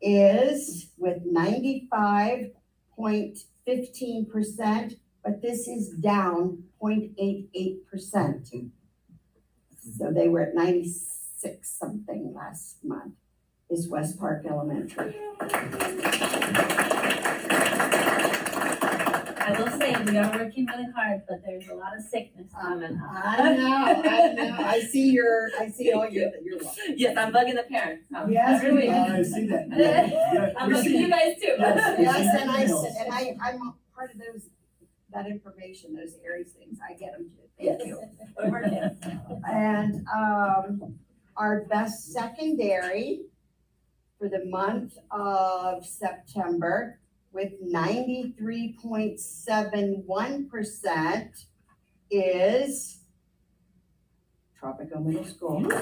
S7: is with 95.15%, but this is down 0.88%. So they were at 96 something last month, is West Park Elementary.
S6: I will say, we are working really hard, but there's a lot of sickness coming up.
S7: I know. I see all your welcome.
S6: Yes, I'm bugging the parents.
S7: Yes,
S6: really.
S9: I see that.
S6: I'm bugging you guys too.
S7: Yes, and I'm part of that information, those Aries things, I get them too, thank you.
S6: We're working.
S7: And, our best secondary for the month of September with 93.71% is Tropico Middle School. I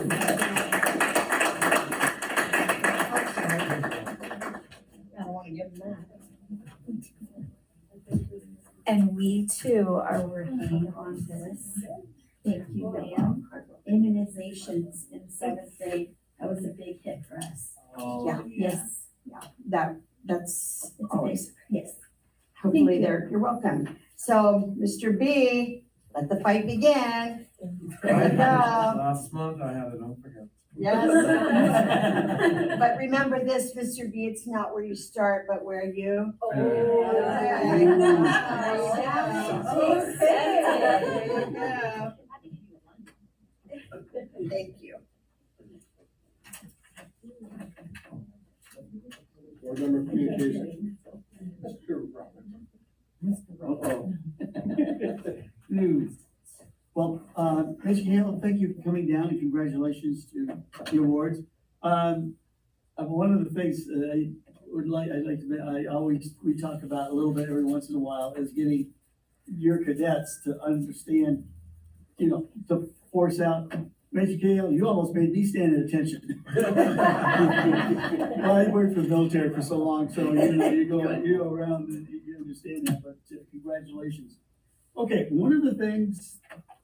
S7: don't wanna give them that.
S15: And we too are working on this. Thank you, ma'am. Immunizations in 7th grade, that was a big hit for us.
S7: Yeah.
S15: Yes,
S7: That's
S15: it's
S7: always,
S15: yes.
S7: hopefully you're welcome. So, Mr. B, let the fight begin. There you go.
S11: Last month I had an overhead.
S7: Yes. But remember this, Mr. B, it's not where you start, but where you. There you go. Thank you.
S3: Board member communication. Mr. Roberts.
S9: Well, Mr. Hale, thank you for coming down and congratulations to the awards. One of the things that we talk about a little bit every once in a while is getting your cadets to understand, to force out, Major Hale, you almost made me stand at attention. Well, I worked for the military for so long, so you go around and you understand that, but congratulations. Okay, one of the things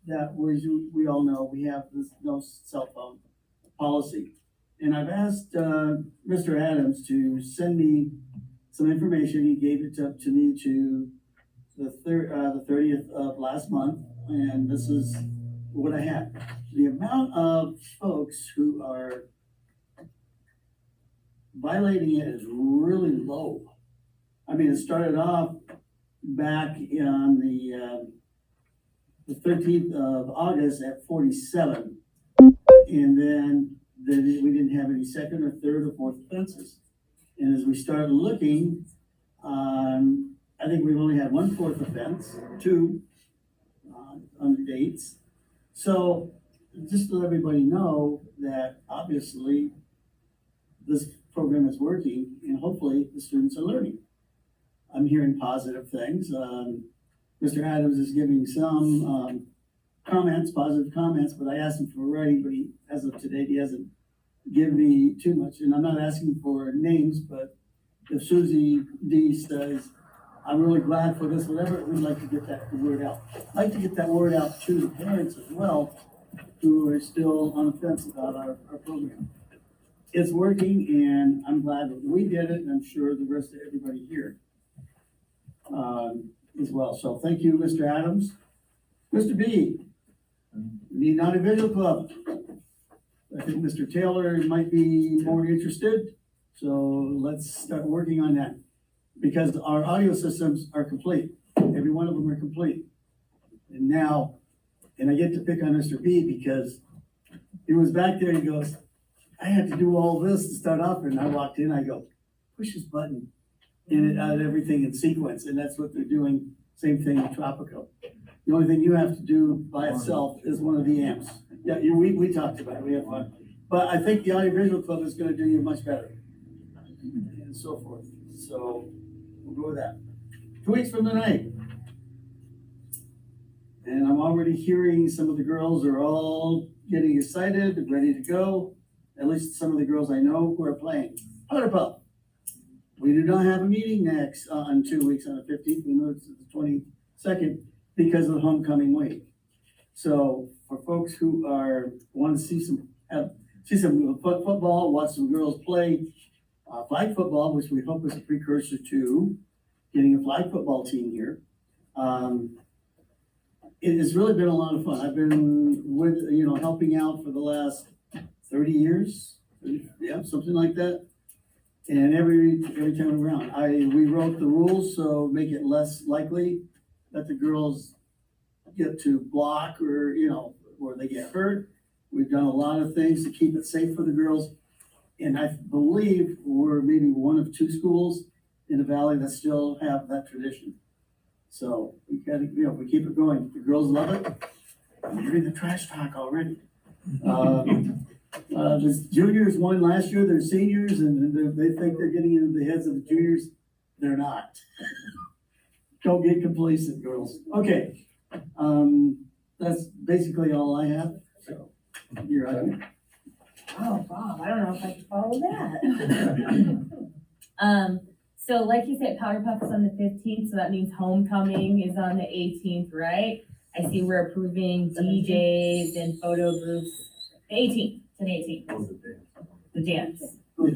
S9: that we all know, we have this no cell phone policy. And I've asked Mr. Adams to send me some information. He gave it to me to the 30th of last month, and this is what I have. The amount of folks who are violating it is really low. I mean, it started off back on the 13th of August at 47. And then we didn't have any second or third or fourth offenses. And as we started looking, I think we've only had one fourth offense, 2 on the dates. So just to let everybody know that obviously this program is working and hopefully the students are learning. I'm hearing positive things. Mr. Adams is giving some comments, positive comments, but I asked him for writing, but as of today, he hasn't give me too much, and I'm not asking for names, but if Susie D says, I'm really glad for this, whatever, we'd like to get that word out. I'd like to get that word out to the parents as well, who are still on the fence about our program. It's working, and I'm glad that we did it, and I'm sure the rest of everybody here as well. So thank you, Mr. Adams. Mr. B, the Non-Visual Club. I think Mr. Taylor might be more interested, so let's start working on that. Because our audio systems are complete, every one of them are complete. And now, and I get to pick on Mr. B because he was back there and he goes, I had to do all this to start off, and I walked in, I go, push this button, and it had everything in sequence, and that's what they're doing, same thing in Tropico. The only thing you have to do by itself is one of the amps. Yeah, we talked about it, we had fun. But I think the Audiovisual Club is gonna do you much better, and so forth. So we'll go with that. 2 weeks from tonight. And I'm already hearing some of the girls are all getting excited, ready to go. At least some of the girls I know who are playing. Powder Puff. We do not have a meeting next on 2 weeks on the 15th. We moved to the 22nd because of the homecoming week. So for folks who want to see some football, watch some girls play flag football, which we hope is a precursor to getting a flag football team here. It has really been a lot of fun. I've been helping out for the last 30 years, yeah, something like that. And every time around, we wrote the rules, so make it less likely that the girls get to block or, where they get hurt. We've done a lot of things to keep it safe for the girls. And I believe we're maybe one of 2 schools in the valley that still have that tradition. So we gotta, we keep it going. The girls love it. I'm hearing the trash talk already. The juniors won last year, they're seniors, and they think they're getting into the heads of the juniors. They're not. Don't get complacent, girls. Okay, that's basically all I have, so you're on.
S6: Oh, Bob, I don't know if I can follow that. So like you said, Powder Puff is on the 15th, so that means homecoming is on the 18th, right? I see we're approving DJs and photo groups. The 18th, to the 18th. The dance.
S7: The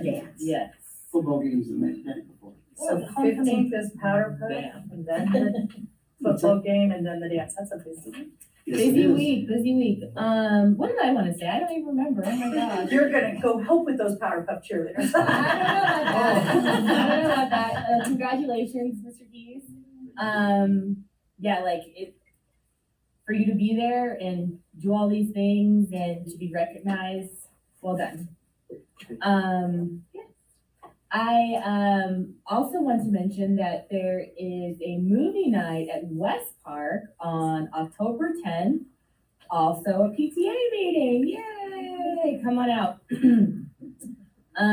S7: dance.
S6: Yes.
S9: Football games the night before.
S4: So the 15th is Powder Puff, and then the football game, and then the dance. That's a busy week.
S6: Busy week. What did I want to say? I don't even remember. Oh my gosh.
S4: You're gonna go help with those Powder Puff cheerleaders.
S6: I don't know about that. Congratulations, Mr. Keys. Yeah, like for you to be there and do all these things and to be recognized, well done. Yes. I also want to mention that there is a movie night at West Park on October 10th. Also a PTA meeting. Yay! Come on out. I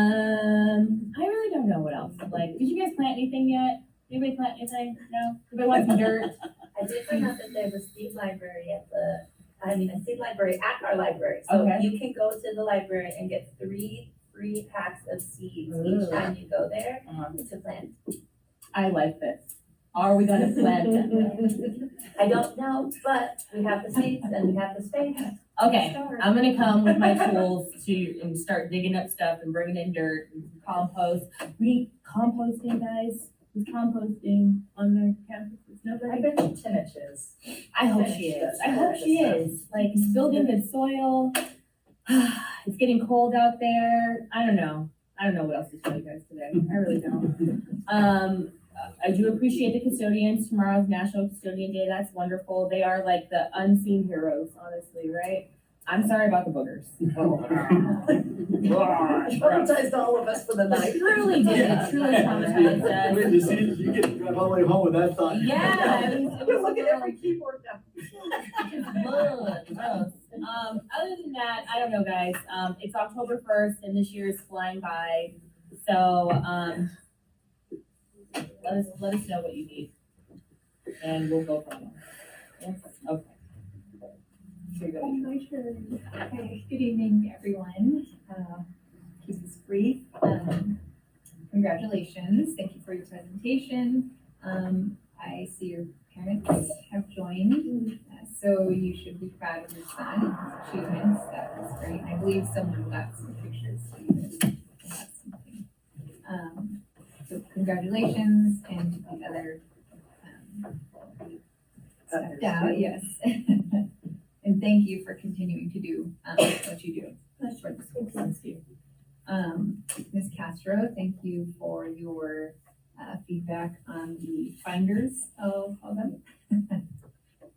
S6: really don't know what else. Like, did you guys plant anything yet? Anybody plant anything? No? Anybody want some dirt?
S15: I did find out that there's a seed library a seed library at our library. So
S6: Okay.
S15: you can go to the library and get 3 free packs of seeds each time you go there to plant.
S6: I like this. Are we gonna plant them?
S15: I don't know, but we have the seeds and we have the space.
S6: Okay, I'm gonna come with my tools and start digging up stuff and bringing in dirt and compost. We need composting, guys. Who's composting on their campuses? Nobody?
S4: I bet you Tinnich is.
S6: I hope she is. I hope she is. Like, building good soil. It's getting cold out there. I don't know what else to tell you guys today. I really don't. I do appreciate the custodians. Tomorrow's National Custodian Day. That's wonderful. They are like the unseen heroes, honestly, right? I'm sorry about the boogers.
S4: Traumatized all of us for the night.
S6: It truly did. It truly traumatized us.
S9: Wait, you get drive all the way home with that thought.
S6: Yeah. It was
S4: Look at every keyboard now.
S6: Gross. Other than that, I don't know, guys. It's October 1st and this year is flying by. So, let us know what you need. And we'll go from there. Yes? Okay.
S8: my turn. Okay, good evening, everyone. Keep this brief. Congratulations, thank you for your presentation. I see your parents have joined, so you should be proud of your son and his achievements. That was great. I believe someone got some pictures. So you can have something. So congratulations, and to the other stepped out, yes. And thank you for continuing to do what you do for the school. Thank you. Ms. Castro, thank you for your feedback on the finders, I'll call them.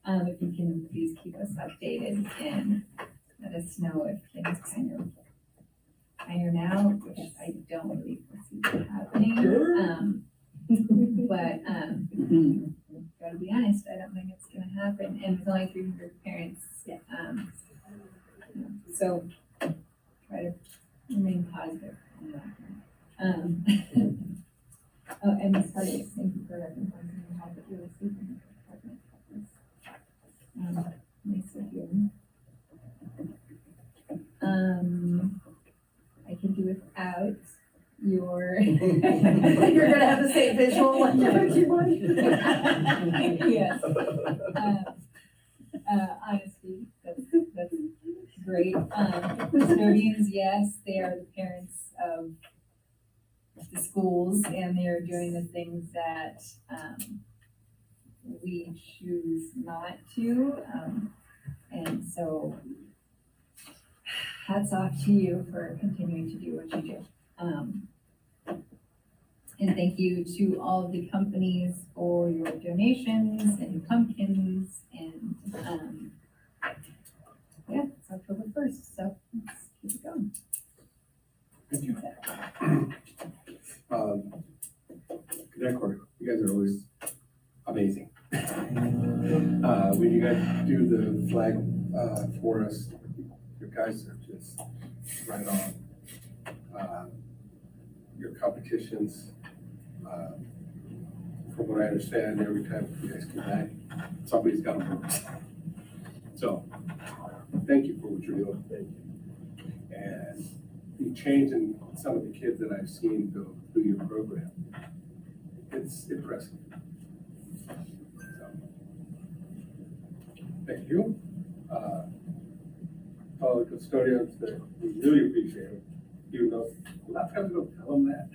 S8: If you can please keep us updated and let us know if things kind of iron out, which I don't really foresee happening. But gotta be honest, I don't think it's gonna happen, and with only 300 parents, so try to remain positive on that. Oh, and Ms. Hardy, thank you for recognizing the help that you're receiving. Nice of you. I can do without your.
S4: You're gonna have the same visual one.
S8: Yes. Honestly, that's great. Custodians, yes, they are the parents of the schools, and they're doing the things that we choose not to. And so hats off to you for continuing to do what you do. And thank you to all of the companies for your donations and pumpkins, and yeah, it's October 1st, so let's keep it going.
S3: Thank you. Cadet Corps, you guys are always amazing. When you guys do the flag for us, you guys are just right on. Your competitions, from what I understand, every time you guys come back, somebody's got them. So, thank you for what you're doing. Thank you. And the change in some of the kids that I've seen go through your program, it's impressive. So, thank you. All the custodians that we really appreciate it, even though a lot of times we don't tell them that.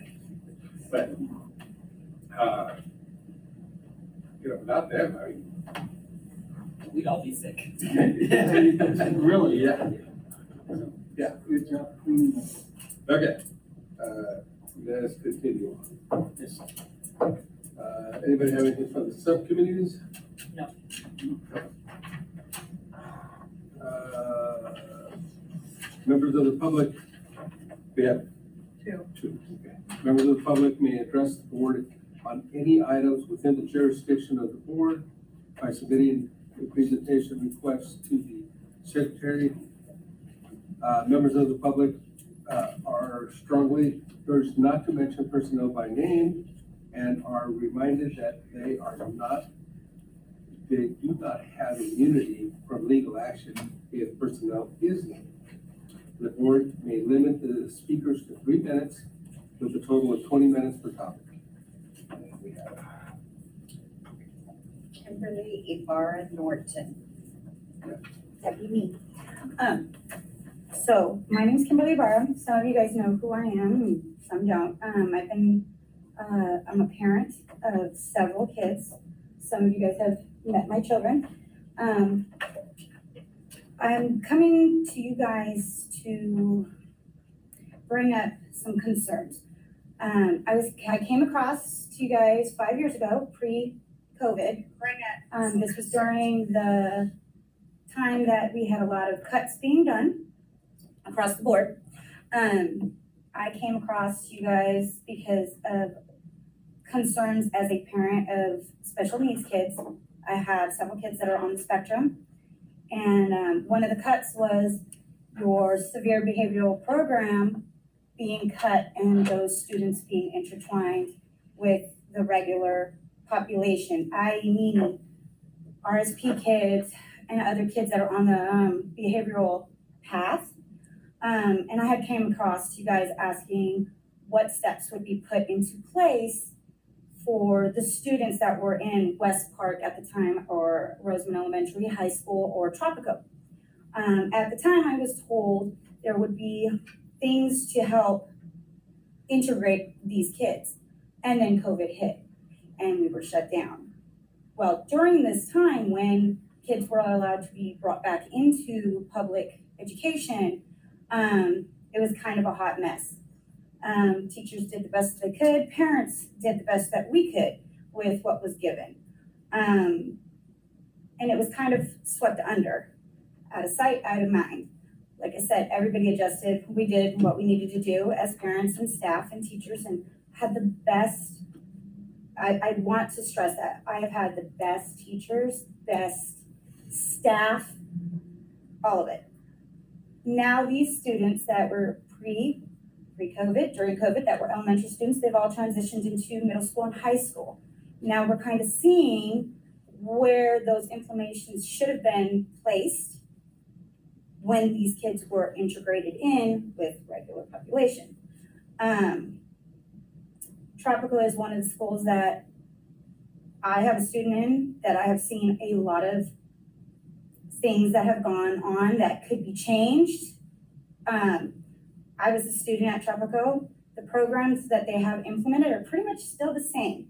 S3: But, without them, I mean,
S9: We'd all be sick.
S3: really, yeah. Yeah.
S9: Good job cleaning up.
S3: Okay, let's continue on. Yes. Anybody have anything from the subcommittees?
S9: No.
S3: Members of the public, we have
S4: Two.
S3: Okay. Members of the public may address the board on any items within the jurisdiction of the board by submitting a presentation request to the secretary. Members of the public are strongly urged not to mention personnel by name and are reminded that they do not have immunity from legal action if personnel is named. The board may limit the speakers to 3 minutes with a total of 20 minutes per topic. And we have
S7: Kimberly Ibarra Norton.
S16: That'd be me. So my name's Kimberly Ibarra. Some of you guys know who I am, some don't. I'm a parent of several kids. Some of you guys have met my children. I'm coming to you guys to bring up some concerns. I came across to you guys 5 years ago, pre-COVID. This was during the time that we had a lot of cuts being done across the board. I came across you guys because of concerns as a parent of special needs kids. I have several kids that are on the spectrum. And one of the cuts was your severe behavioral program being cut and those students being intertwined with the regular population. I mean, RSP kids, and other kids that are on the behavioral path. And I had came across you guys asking what steps would be put into place for the students that were in West Park at the time, or Roseman Elementary, High School, or Tropico. At the time, I was told there would be things to help integrate these kids. And then COVID hit and we were shut down. Well, during this time when kids were allowed to be brought back into public education, it was kind of a hot mess. Teachers did the best they could, parents did the best that we could with what was given. And it was kind of swept under, out of sight, out of mind. Like I said, everybody adjusted. We did what we needed to do as parents and staff and teachers, and had the best, I want to stress that, I have had the best teachers, best staff, all of it. Now these students that were pre-COVID, during COVID, that were elementary students, they've all transitioned into middle school and high school. Now we're kind of seeing where those implementations should have been placed when these kids were integrated in with regular population. Tropical is one of the schools that I have a student in, that I have seen a lot of things that have gone on that could be changed. I was a student at Tropico. The programs that they have implemented are pretty much still the same.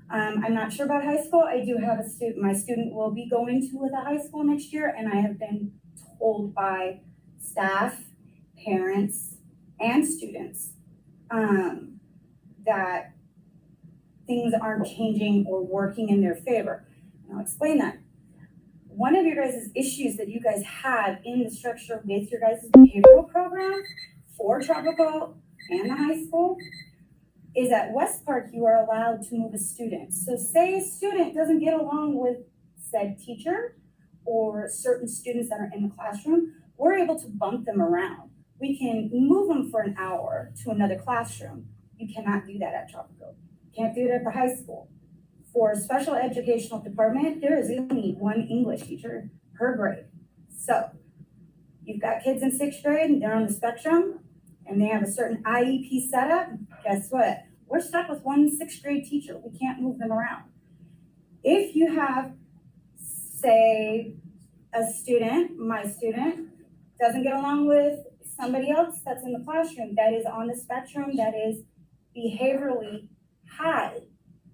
S16: I'm not sure about high school. I do have a student, my student will be going to a high school next year, and I have been told by staff, parents, and students that things aren't changing or working in their favor. And I'll explain that. One of your guys' issues that you guys have in the structure with your guys' behavioral program for Tropical and the high school is at West Park, you are allowed to move a student. So say a student doesn't get along with said teacher or certain students that are in the classroom, we're able to bump them around. We can move them for an hour to another classroom. You cannot do that at Tropical. Can't do it at the high school. For special educational department, there is only one English teacher per grade. So you've got kids in 6th grade and they're on the spectrum and they have a certain IEP setup. Guess what? We're stuck with one 6th grade teacher. We can't move them around. If you have, say, a student, my student, doesn't get along with somebody else that's in the classroom that is on the spectrum, that is behaviorally high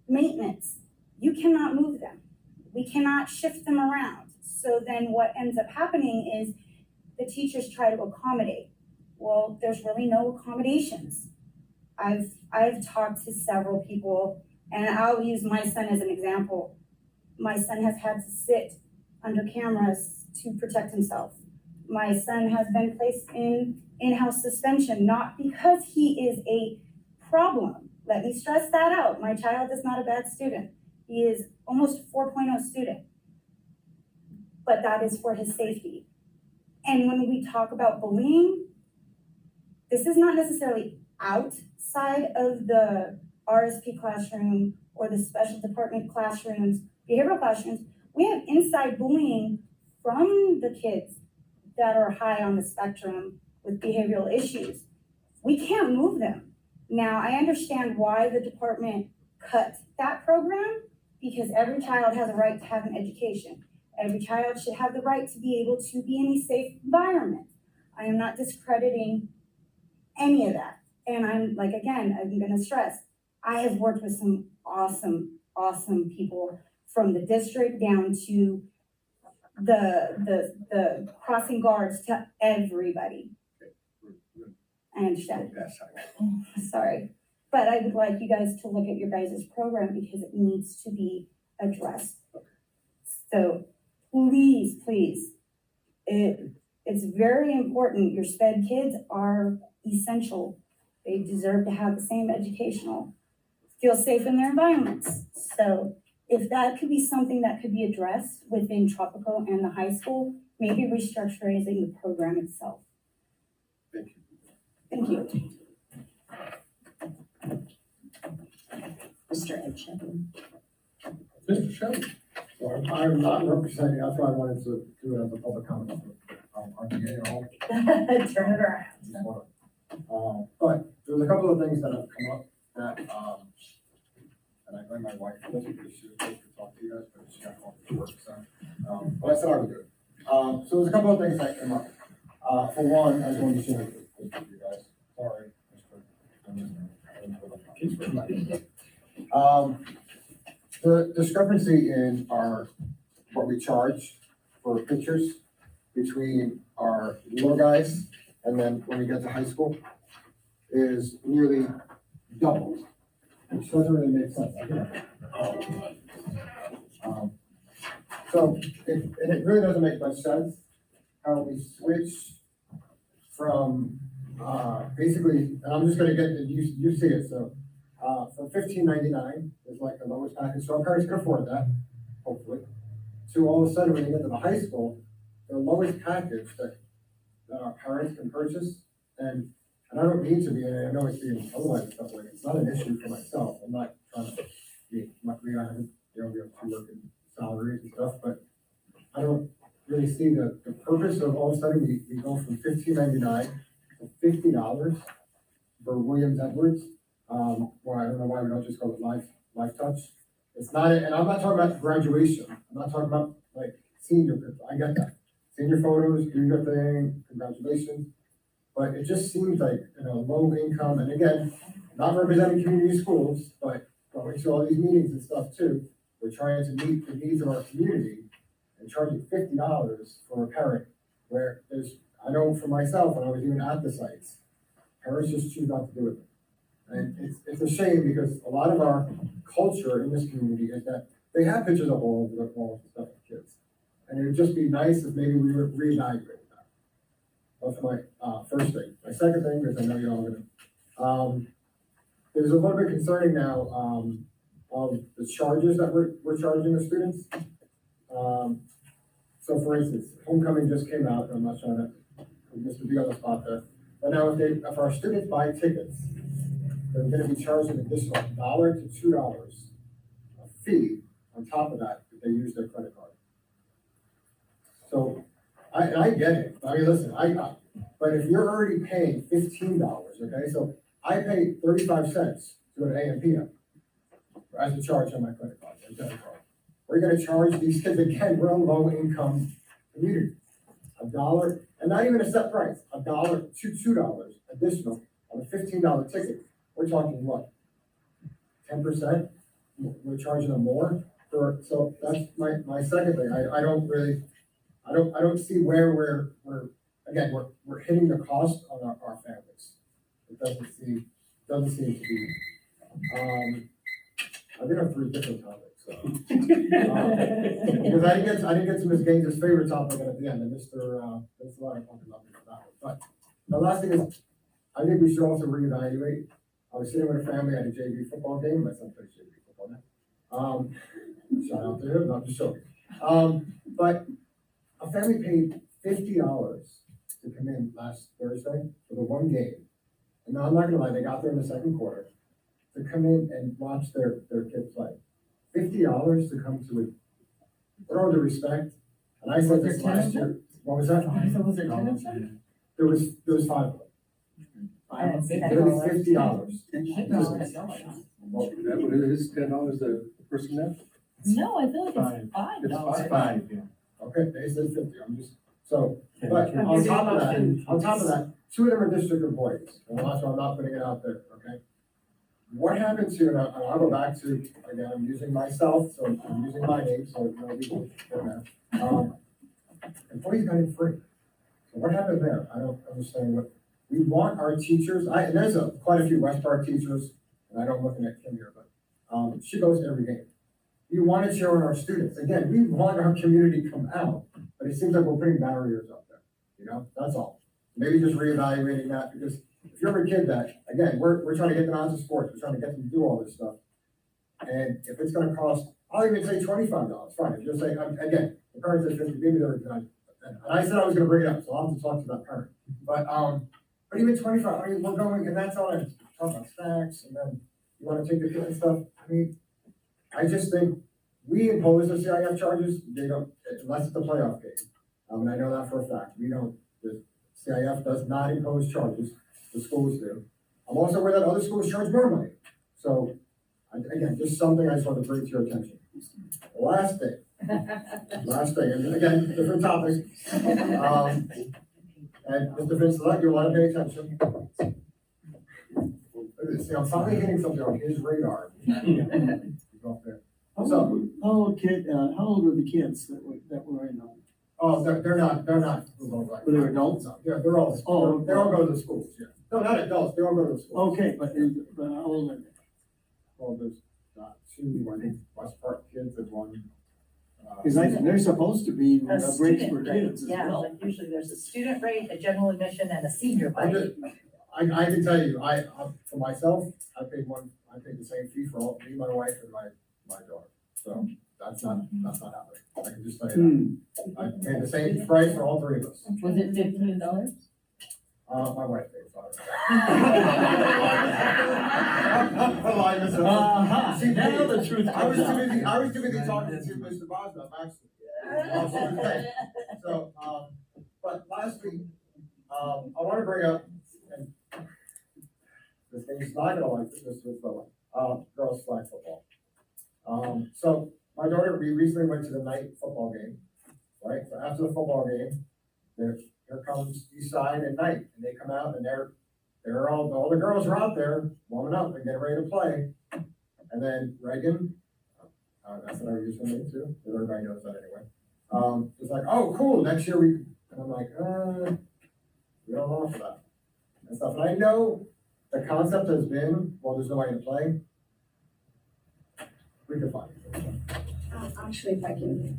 S16: maintenance, you cannot move them. We cannot shift them around. So then what ends up happening is the teachers try to accommodate. Well, there's really no accommodations. I've talked to several people, and I'll use my son as an example. My son has had to sit under cameras to protect himself. My son has been placed in in-house suspension, not because he is a problem. Let me stress that out. My child is not a bad student. He is almost a 4.0 student, but that is for his safety. And when we talk about bullying, this is not necessarily outside of the RSP classroom or the special department classrooms, behavioral classrooms. We have inside bullying from the kids that are high on the spectrum with behavioral issues. We can't move them. Now, I understand why the department cut that program, because every child has a right to have an education. Every child should have the right to be able to be in a safe environment. I am not discrediting any of that. And I'm like, again, I'm gonna stress, I have worked with some awesome, awesome people from the district down to the crossing guards to everybody. I understand. Sorry. But I would like you guys to look at your guys' program because it needs to be addressed. So please, please, it's very important. Your SPED kids are essential. They deserve to have the same educational, feel safe in their environments. So if that could be something that could be addressed within Tropical and the high school, maybe restructuring the program itself.
S3: Thank you.
S16: Thank you.
S7: Mr. Ed Shepherd.
S3: Mr. Shelby.
S17: So I'm not representing, that's why I wanted to do it as a public comment. On the AO.
S4: Turn it around.
S17: Just wanna- But there's a couple of things that have come up that, and I blame my wife for this because she was supposed to talk to you guys, but she got called to work, so, but I said I would do it. So there's a couple of things that came up. For one, I was going to share this with you guys, sorry. The discrepancy in what we charge for pictures between our little guys and then when we get to high school is nearly doubled, which doesn't really make sense. So it really doesn't make much sense how we switch from, basically, and I'm just gonna get, you see it, so, from $15.99 is like the lowest package, so our parents can afford that, hopefully. To all of a sudden, when you get to the high school, the lowest package that our parents can purchase, and I don't mean to be, and I know it's being televised and stuff like, it's not an issue for myself, I'm not trying to be, we haven't, we have two working salaries and stuff, but I don't really see the purpose of all of a sudden, we go from $15.99 to $50 for Williams Edwards. Well, I don't know why we don't just go with Life Touch. It's not, and I'm not talking about graduation, I'm not talking about like senior, I get that. Senior photos, do your thing, congratulations. But it just seems like, low income, and again, not representing community schools, but going to all these meetings and stuff too. We're trying to meet the needs of our community and charging $50 for a parent, where I know for myself, when I was even at the sites, parents just choose not to do it. And it's a shame because a lot of our culture in this community is that they have pictures of all over the walls and stuff with kids. And it would just be nice if maybe we would reevaluate that. That's my first thing. My second thing is, I know you're all gonna, there's a little bit concerning now of the charges that we're charging the students. So for instance, homecoming just came out, and I'm not trying to put Mr. B on the spot there. But now if our students buy tickets, they're gonna be charged an additional $1 to $2 a fee on top of that if they use their credit card. So, I get it, I mean, listen, but if you're already paying $15, okay, so I pay 35 cents to an AM PM as a charge on my credit card, or debit card. We're gonna charge these kids, again, we're a low income community. $1, and not even a set price, $1 to $2 additional on a $15 ticket. We're talking what? 10%? We're charging them more so that's my second thing. I don't see where we're hitting the cost on our families. It doesn't seem to be. I did have 3 different topics, so. Because I didn't get to Ms. Gaines' favorite topic at the end, and Mr. There's a lot of talking about that one. But the last thing is, I think we should also reevaluate. I was sitting with a family at a JV football game. My son plays JV football now. Shout out to him, not just joking. But a family paid $50 to come in last Thursday for the one game. And now I'm not gonna lie, they got there in the second quarter to come in and watch their kid play. $50 to come to it. With all due respect, and I said this last year. What was that?
S6: Was there 10 of them?
S17: There was 5 of them. $50.
S3: Well, is that what it is, $10 a person now?
S6: No, I feel like it's $5.
S17: It's 5, yeah. Okay, they said 50, I'm just, so, but on top of that, 2 of them are district employees, and that's why I'm not putting it out there, okay? What happened to, and I'll go back to, again, I'm using myself, so I'm using my name, so nobody will get that. Employees got it free. So what happened there? I don't understand what, we want our teachers, and there's quite a few West Park teachers, and I don't looking at Kim here, but, she goes to every game. We want to cheer on our students. Again, we want our community to come out, but it seems like we're putting barriers up there, that's all. Maybe just reevaluating that, because if you're a kid that, again, we're trying to get them out to sports, we're trying to get them to do all this stuff. And if it's gonna cost, I'll even say $25, fine, if you're saying, again, the parents said 50, maybe they're, and I said I was gonna bring it up, so I'll have to talk to that parent. But even 25, I mean, we're going, and that's all I talk about snacks, and then you wanna take the kid and stuff, I mean, I just think we impose the CIF charges, they don't, unless it's a playoff game. And I know that for a fact, the CIF does not impose charges, the schools do. I'm also aware that other schools charge more money. So, again, just something I just want to bring to your attention. Last thing, and again, different topic. And Mr. Vincent, you'll want to pay attention. See, I'm finally hitting something on his radar. So,
S9: How old were the kids that were in them?
S17: oh, they're not.
S9: Were they adults?
S17: Yeah, they're all,
S9: Oh,
S17: they all go to the schools, yeah. No, not adults, they all go to the schools.
S9: Okay, but how old are they?
S17: Well, there's two, I think, West Park kids and one.
S9: Because they're supposed to be
S4: A
S9: breaks
S4: student
S9: for
S4: rate,
S9: kids as
S4: yeah,
S9: well.
S4: like usually there's a student rate, a general admission, and a senior
S17: I
S4: rate.
S17: can tell you, for myself, I paid the same fee for all, me, my wife, and my daughter. So that's not happening. I can just tell you that. I paid the same price for all three of us.
S6: Was it $15?
S17: My wife paid, sorry.
S9: Now the truth
S17: I was
S9: comes out.
S17: too busy talking to Mr. Boswell, actually. So, but lastly, I want to bring up, and this thing is not gonna like this girls flag football. So my daughter, we recently went to the night football game, right? So after the football game, here comes Eastside at night, and they come out and they're all the girls are out there warming up and getting ready to play. And then Reagan, that's what I use her name too, but everybody knows that anyway. It's like, oh, cool, next year and I'm like, we don't offer that and stuff. And I know the concept has been, well, there's nobody to play. We can find it.
S7: Actually, if I can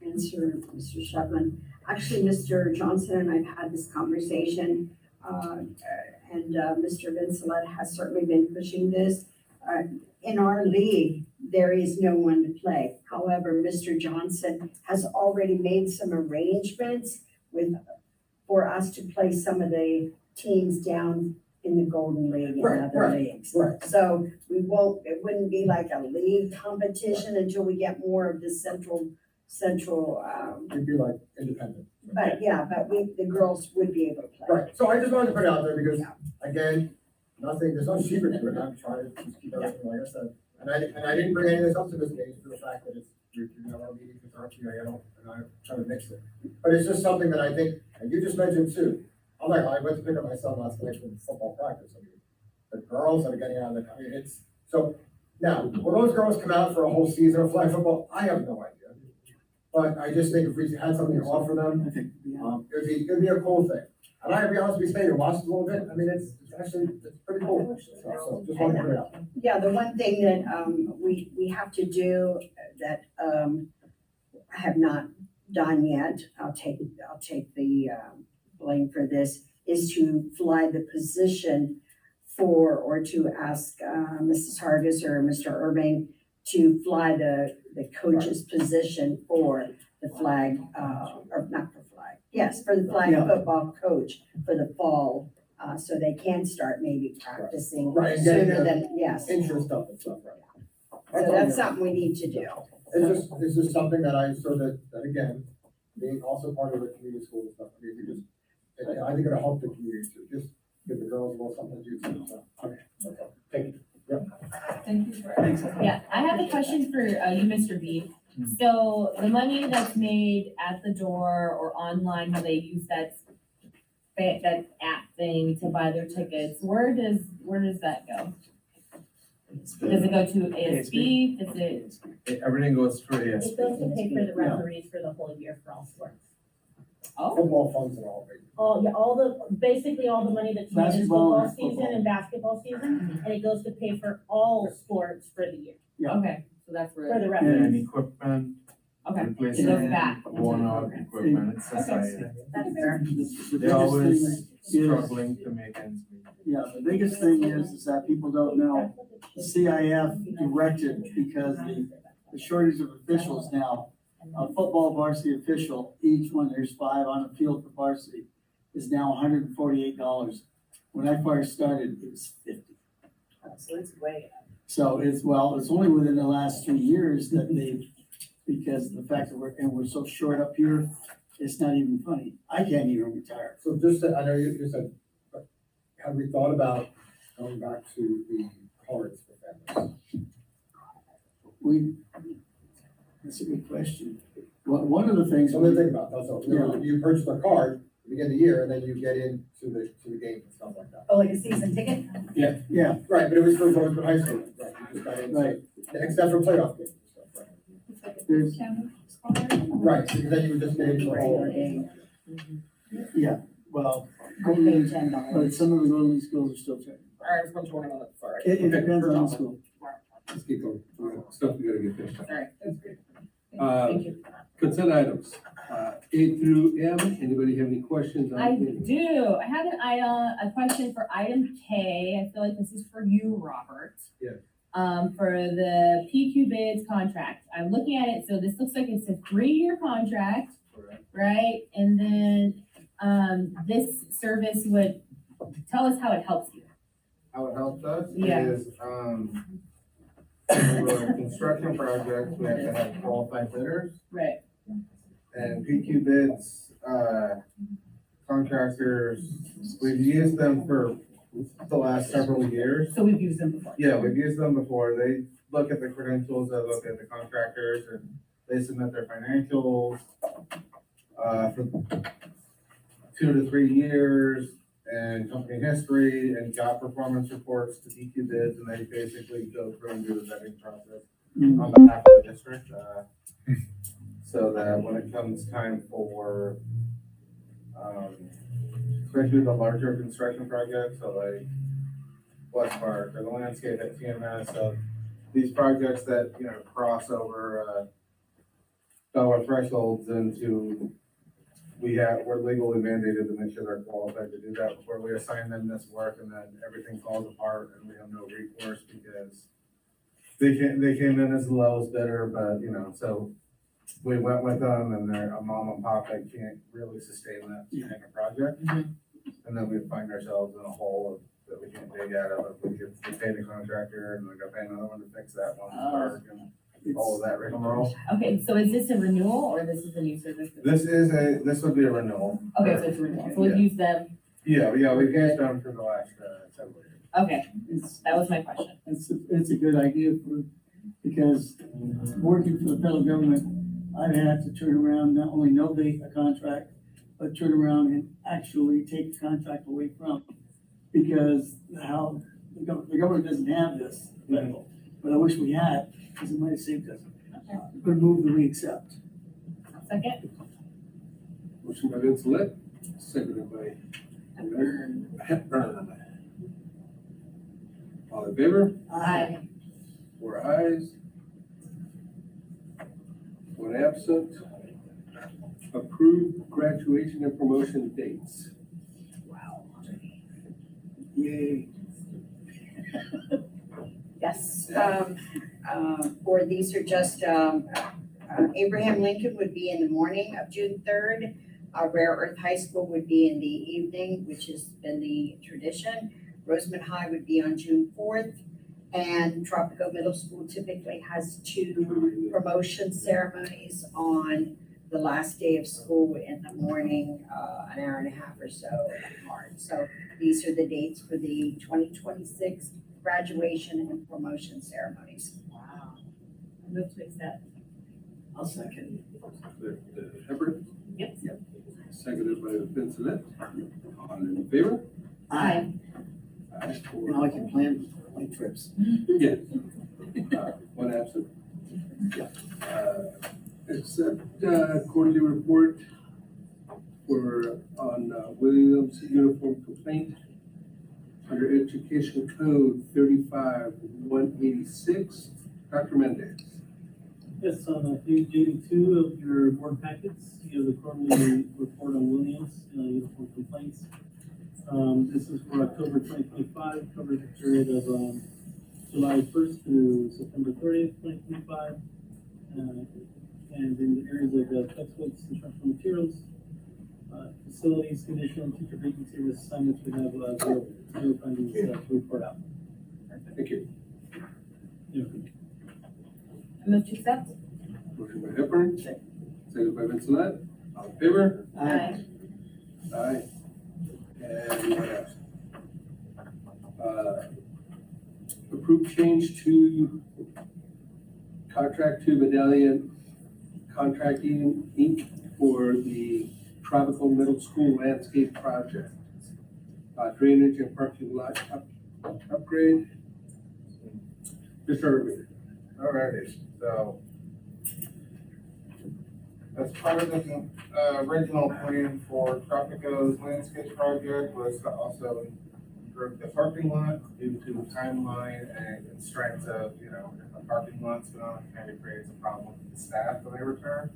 S7: answer Mr. Shepman. Actually, Mr. Johnson and I've had this conversation, and Mr. Vincelet has certainly been pushing this. In our league, there is no one to play. However, Mr. Johnson has already made some arrangements for us to play some of the teams down in the Golden League and other leagues.
S17: Right.
S7: So it wouldn't be like a league competition until we get more of the central,
S17: It'd be like independent.
S7: but the girls would be able to play.
S17: Right, so I just wanted to put it out there because, again, there's no secret to it, I'm trying to just keep everything like I said. And I didn't bring any of this up to this meeting for the fact that you have our meeting with our and I try to mix it. But it's just something that I think, and you just mentioned too, I went to pick up my son last night from football practice, the girls that are getting out of it's, so, now, will those girls come out for a whole season of flag football? I have no idea. But I just think if we had something to offer them, it'd be a cool thing. And I gotta be honest with you, stayed and watched a little bit, I mean, it's pretty cool. So just wanted to put it out.
S7: Yeah, the one thing that, we have to do that, I have not done yet, I'll take the, blame for this, is to fly the position or to ask, Mrs. Hargis or Mr. Irving to fly the coach's position for the flag, or not for flag, yes, for the flag football coach for the fall, so they can start maybe practicing sooner than, yes.
S17: Interest stuff and stuff, right?
S7: So that's something we need to do.
S17: It's just something that that again, being also part of the community school and stuff, I mean, I think it'll help the community too, just give the girls a little something to do too, so. Okay, thank you. Yep.
S6: Thank you for Yeah, I have a question for you, Mr. B. So the money that's made at the door or online, how they use that app thing to buy their tickets, where does that go? Does it go to ASB? Does it?
S11: Everything goes through ASB.
S4: It goes to pay for the referees for the whole year for all sports.
S6: Oh,
S17: Football funds and all, baby.
S4: Basically all the money that's made in
S9: Basketball
S4: football
S9: and
S4: season
S9: football.
S4: and basketball season, and it goes to pay for all sports for the year,
S6: okay, so that's where.
S4: for the
S11: And
S4: referees.
S11: equipment,
S6: Okay, it
S11: replacing
S6: goes back. into the
S11: worn out
S6: program.
S11: equipment, it's
S6: Okay.
S11: society.
S4: That's fair.
S9: The
S11: They're always
S9: biggest thing is-
S11: struggling to make ends meet.
S9: Yeah, the biggest thing is that people don't know, the CIF directed because the shortage of officials now, a football varsity official, each one, there's 5 on the field for varsity, is now $148. When I first started, it was $50.
S4: So it's way up.
S9: So it's only within the last 3 years that because of the fact that we're so short up here, it's not even funny. I can't even retire.
S17: So I know you said, have we thought about going back to the cards for families?
S9: That's a good question. One of the things.
S17: Something to think about, that's all.
S9: Yeah.
S17: You purchase a card, at the beginning of the year, and then you get into the game and stuff like that.
S4: Oh, like a season ticket?
S9: Yeah,
S17: Right, but it was for those in high school, right? You just got into,
S9: right.
S17: except for playoff games and stuff, right?
S9: There's,
S17: Right, because then you would just get into the whole.
S9: yeah, well,
S4: I paid $10.
S9: but some of the Golden schools are still charging.
S8: Alright, which one was it? Sorry.
S9: It depends on the school.
S3: Let's keep going. We got stuff we gotta get finished up.
S8: Sorry. That's great.
S3: Thank you. Consent items, A through M. Anybody have any questions on
S6: I
S3: any?
S6: do. I have a question for item K. I feel like this is for you, Robert.
S3: Yes.
S6: For the PQ bids contract. I'm looking at it, so this looks like it's a 3-year contract, right? And then, this service would, tell us how it helps you.
S11: How it helps us
S6: Yeah.
S11: is, for a construction project, we have to have qualified bidders.
S6: Right.
S11: And PQ bids, contractors, we've used them for the last several years.
S6: So we've used them before.
S11: Yeah, we've used them before. They look at the credentials, they look at the contractors, and they submit their financials, for 2 to 3 years, and company history, and job performance reports to PQ bids, and they basically go through and do the vetting process on behalf of the district. So that when it comes time for, especially the larger construction projects, so like West Park or the landscape at TMS, so these projects that, you know, cross over, dollar thresholds into, we're legally mandated to make sure they're qualified to do that before we assign them this work, and then everything falls apart and we have no recourse because they came in as the lowest bidder, but, you know, so we went with them, and they're a mom and pop that can't really sustain that kind of project. And then we find ourselves in a hole that we can't dig out of. We pay the contractor, and we gotta pay another one to fix that one park, and all of that rigmarole.
S6: Okay, so is this a renewal or this is a new service?
S11: This would be a renewal.
S6: Okay, so it's a renewal. So we've used them.
S11: Yeah, we've used them for the last, several years.
S6: Okay, that was my question.
S9: It's a good idea because working for the federal government, I've had to turn around, not only novate a contract, but turn around and actually take the contract away from. Because how, the government doesn't have this, but I wish we had, because it might have saved us. Good move that we accept.
S6: Second?
S3: Motion by Vince Lit, seconded by Hepburn. All in favor?
S6: Aye.
S3: 4 ayes. 1 absent. Approved graduation and promotion dates.
S9: Wow. Yay.
S7: Yes, or these are just, Abraham Lincoln would be in the morning of June 3rd. Rare Earth High School would be in the evening, which has been the tradition. Roseman High would be on June 4th. And Tropico Middle School typically has 2 promotion ceremonies on the last day of school in the morning, an hour and a half or so apart. So these are the dates for the 2026 graduation and promotion ceremonies.
S6: Wow. Move to accept.
S9: I'll second.
S3: Hepburn?
S6: Yep.
S3: Seconded by Vince Lit. All in favor?
S6: Aye.
S3: Aye.
S9: Now I can plan my trips.
S3: Yes. 1 absent. Accept quarterly report on Williams uniform complaint under Education Code 35-186. Dr. Mendez.
S13: Yes, on page 82 of your board packets, you have the quarterly report on Williams, uniform complaints. This is for October 2025, covers the period of July 1st through September 30th, 2025. And in the areas of textbooks, instructional materials, facilities, condition, teacher vacancy, risk assignments, we have zero findings to report out.
S3: Thank you.
S6: I move to accept.
S3: Motion by Hepburn, second by Vincelette. All in favor?
S6: Aye.
S3: Aye. And what else? Approve change to contract to Medallion Contracting Inc. for the Tropical Middle School Landscape Project. Drainage and parking lot upgrade. Mr. Irving.
S11: Alrighty, so. As part of the, original plan for Tropico's landscape project was to also improve the parking lot due to the timeline and constraints of, if the parking lot's gone, it kind of creates a problem with the staff when they return.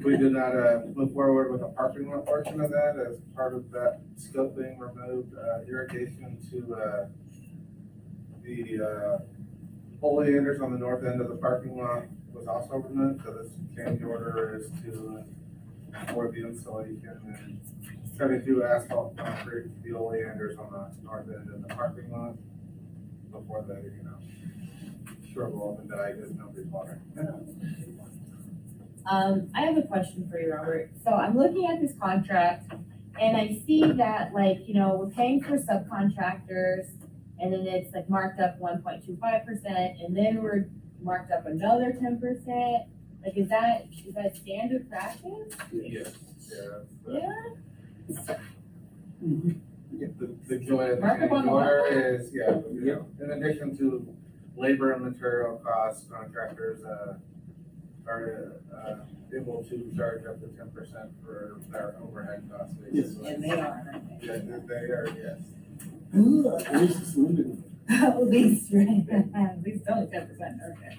S11: We did not, move forward with the parking lot portion of that. As part of that scoping, removed, irrigation to, the oleanders on the north end of the parking lot was also removed, so this change order is to, for the installation and 72 asphalt concrete, the oleanders on the north end of the parking lot before they, shrivel up and die because nobody's watering.
S6: I have a question for you, Robert. So I'm looking at this contract and I see that we're paying for subcontractors and then it's like marked up 1.25% and then we're marked up another 10%. Like, is that standard practice?
S11: Yes.
S6: Yeah.
S11: The joy of the
S6: Mark up on
S11: change
S6: the
S11: order is, in addition to labor and material costs, contractors, are, able to charge up to 10% for their overhead costs. Basically.
S4: And they are.
S11: Yeah, they are, yes.
S9: At least it's limited.
S4: At least, right, at least only 10%, okay.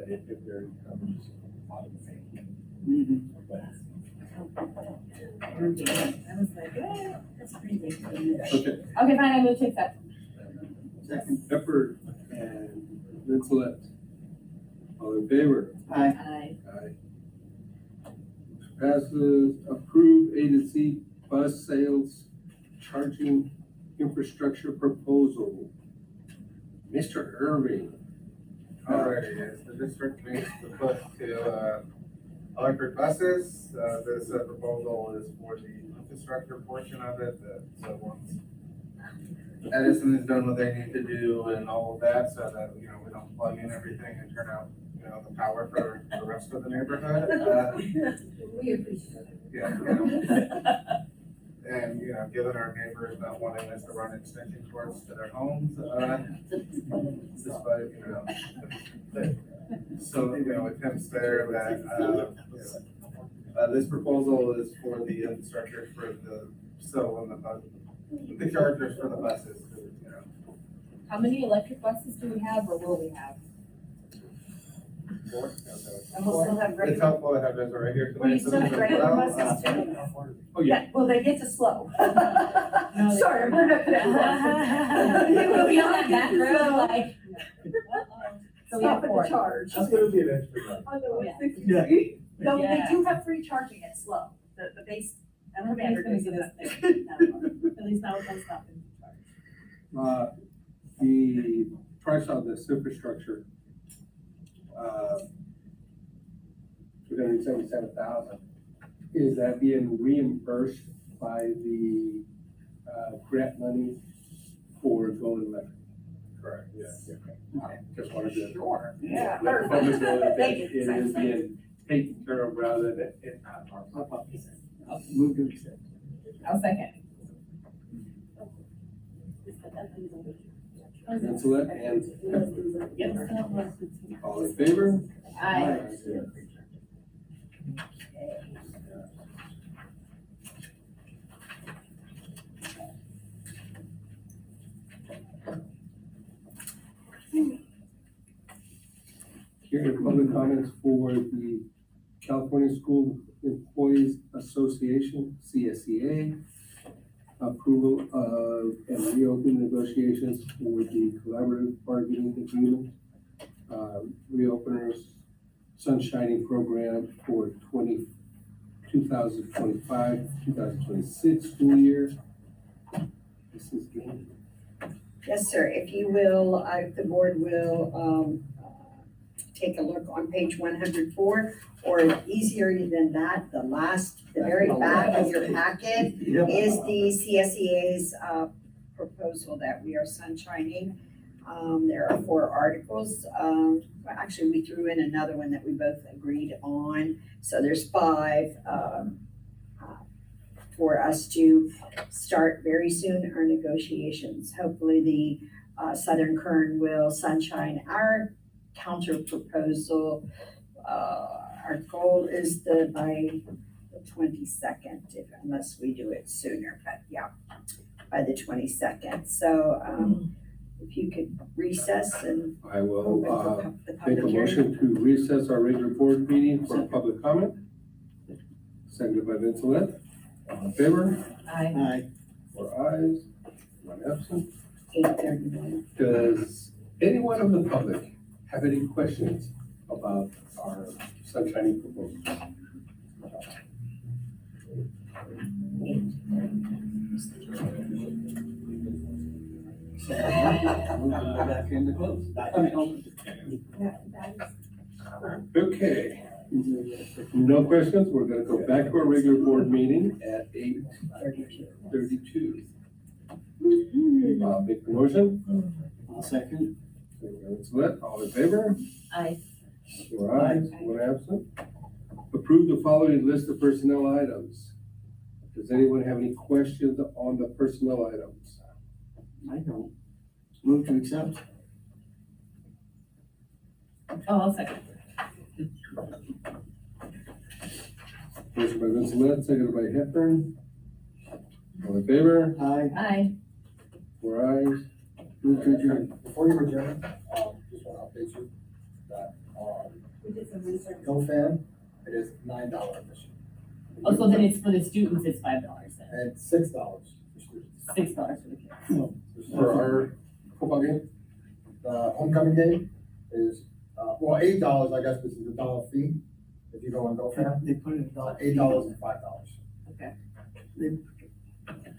S10: If they're
S4: I was like, that's pretty big.
S3: Okay.
S6: Okay, fine, I move to accept.
S9: Second.
S3: Hepburn and Vincelette. All in favor?
S9: Aye.
S6: Aye.
S3: Aye. Passes. Approve A to Z bus sales charging infrastructure proposal. Mr. Irving.
S11: Alrighty, yes, the district makes the push to, electric buses. This proposal is for the infrastructure portion of it, so once Edison has done what they need to do and all of that, so that, we don't plug in everything and turn out, the power for the rest of the neighborhood.
S8: We appreciate it.
S11: Yeah. And, given our neighbors not wanting us to run extension cords to their homes, despite, so, attempts there that, this proposal is for the infrastructure for the chargers for the buses,
S6: How many electric buses do we have or will we have?
S4: And we'll still have
S11: It's
S4: regular,
S11: helpful to have this right here.
S4: well, you
S11: today,
S4: still have
S11: so
S4: regular
S11: this is
S4: buses
S11: well,
S4: too?
S3: Oh, yeah.
S4: Well, they get to slow.
S6: they
S4: Sorry, we're not gonna.
S6: They will be on that back road, like. So we have
S4: Stop at
S6: four.
S4: the charge.
S10: That's gonna be an extra.
S4: On the
S6: Yeah.
S4: 160. No, they
S6: Yeah.
S4: do have free charging at Slow, the base, and the
S6: Okay,
S4: commander
S6: so
S4: does
S6: we
S4: it. At least now it comes stop and charge.
S3: The price on this infrastructure, 277,000, is that being reimbursed by the, grant money for going electric?
S11: correct, yes.
S3: Okay. Just wanted to.
S4: Sure.
S3: Yeah.
S4: Yeah. Thank you.
S3: It is being taken care of rather than it not our.
S9: I'll move to accept.
S6: I'll second.
S3: Vincelette and all in favor?
S6: Aye.
S3: Hearing public comments for the California School Employees Association, CSEA. Approval of and reopen negotiations for the collaborative bargaining agreement. Reopeners sunshining program for 2025, 2026 school year. This is game.
S7: Yes, sir. If you will, the board will, take a look on page 104, or easier than that, the very back of your packet is the CSEA's, proposal that we are sunshining. There are 4 articles. Well, actually, we threw in another one that we both agreed on. So there's 5, for us to start very soon our negotiations. Hopefully the Southern Kern will sunshine our counter proposal. Our goal is by the 22nd, unless we do it sooner, but yeah, by the 22nd. So if you could recess and
S3: I will,
S7: open the
S3: make
S7: public
S3: a
S7: hearing.
S3: motion to recess our regular board meeting for public comment. Seconded by Vincent. All in favor?
S4: Aye.
S3: 4 ayes, 1 absent.
S7: 8:31.
S3: Does anyone of the public have any questions about our sunshining proposal?
S9: So, we'll go back into close. I mean, open.
S3: Okay, no questions. We're gonna go back to our regular board meeting at 8:32. Make the motion.
S9: I'll second.
S3: All in favor?
S6: Aye.
S3: 4 ayes, 1 absent. Approve the following list of personnel items. Does anyone have any questions on the personnel items?
S9: I don't. Move to accept.
S6: Oh, I'll second.
S3: Motion by Vincent, seconded by Hepburn. All in favor?
S9: Aye.
S6: Aye.
S3: 4 ayes.
S9: Move to adjourn.
S17: Before you adjourn, just want to update you that, GoFam, it is $9 admission.
S6: Oh, so then it's for the students, it's $5 then,
S17: And $6 for students.
S6: $6 for the kids.
S3: For our football game?
S17: The homecoming game is, well, $8, I guess, this is a $1 fee. If you go on GoFam,
S9: They put it $1.
S17: $8 and $5.
S6: Okay.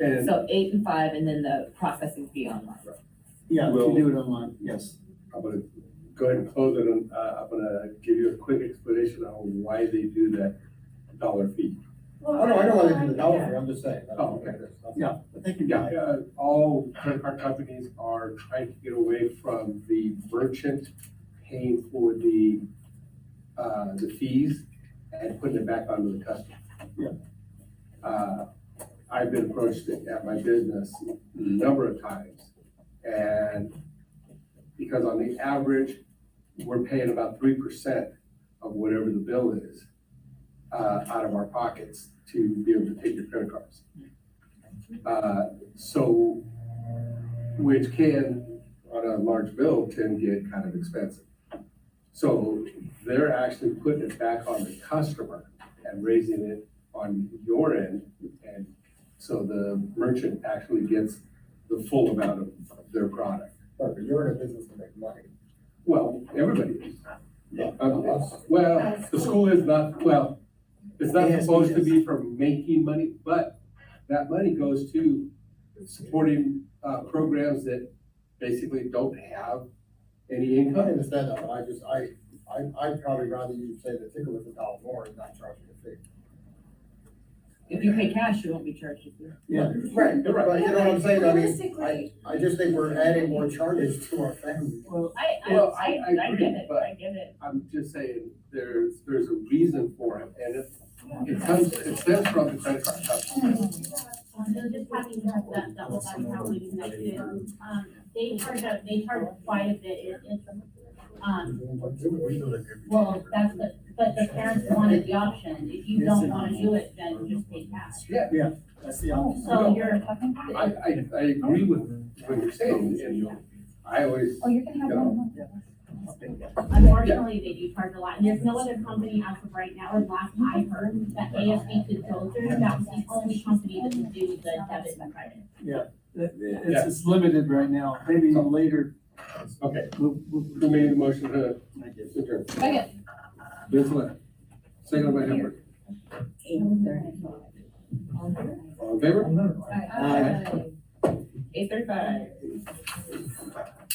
S3: And
S6: So 8 and 5, and then the processing fee online.
S9: Yeah, if
S3: Will-
S9: you do it online, yes.
S3: I'm gonna go ahead and close it, and I'm gonna give you a quick explanation on why they do that $1 fee.
S17: Oh, no, I know why they do the $1 fee, I'm just saying. that's
S3: Oh,
S17: what it is.
S9: Yeah, but thank you.
S3: Yeah, all credit card companies are trying to get away from the merchant paying for the fees and putting it back onto the customer.
S9: Yeah.
S3: I've been approached at my business a number of times, and because on the average, we're paying about 3% of whatever the bill is, out of our pockets to be able to take your credit cards. So, which can, on a large bill, can get kind of expensive. So they're actually putting it back on the customer and raising it on your end. And so the merchant actually gets the full amount of their product.
S17: But you're in a business to make money.
S3: Well, everybody is.
S17: Yeah.
S3: Well, the school is not, well, it's not
S9: Yes,
S3: supposed to
S9: yes.
S3: be for making money, but that money goes to supporting, programs that basically don't have any
S17: I
S3: income.
S17: understand that, but I'd probably rather you say the ticket was $1 more and not charge you a fee.
S6: If you pay cash, you won't be charged.
S9: Yeah.
S17: Right,
S3: You're right.
S17: but you know what I'm saying, I mean,
S7: Realistically-
S17: I just think we're adding more charges to our families.
S9: Well,
S3: Well, I agree,
S6: get it,
S3: but-
S6: I get it.
S3: I'm just saying, there's a reason for it, and it stems from the credit card company.
S18: So just having that was probably connected, they charge quite a bit, well, but the parents wanted the option, if you don't wanna do it, then just pay cash.
S3: Yeah,
S9: that's the option.
S18: So you're,
S3: I agree with what you're saying, and I always,
S18: oh, you're gonna have
S3: you know,
S18: one. Unfortunately, they do charge a lot, and there's no other company as of right now, or last I heard, that ASB could filter, that was the only company that would do the debit and credit.
S9: Yeah, it's limited right now, maybe later.
S3: okay,
S9: We'll-
S3: who made the motion to
S9: I guess.
S3: adjourn?
S6: Second.
S3: Vincent, second by Hepburn.
S7: 8:35.
S3: All in favor?
S9: Aye.
S6: 8:35.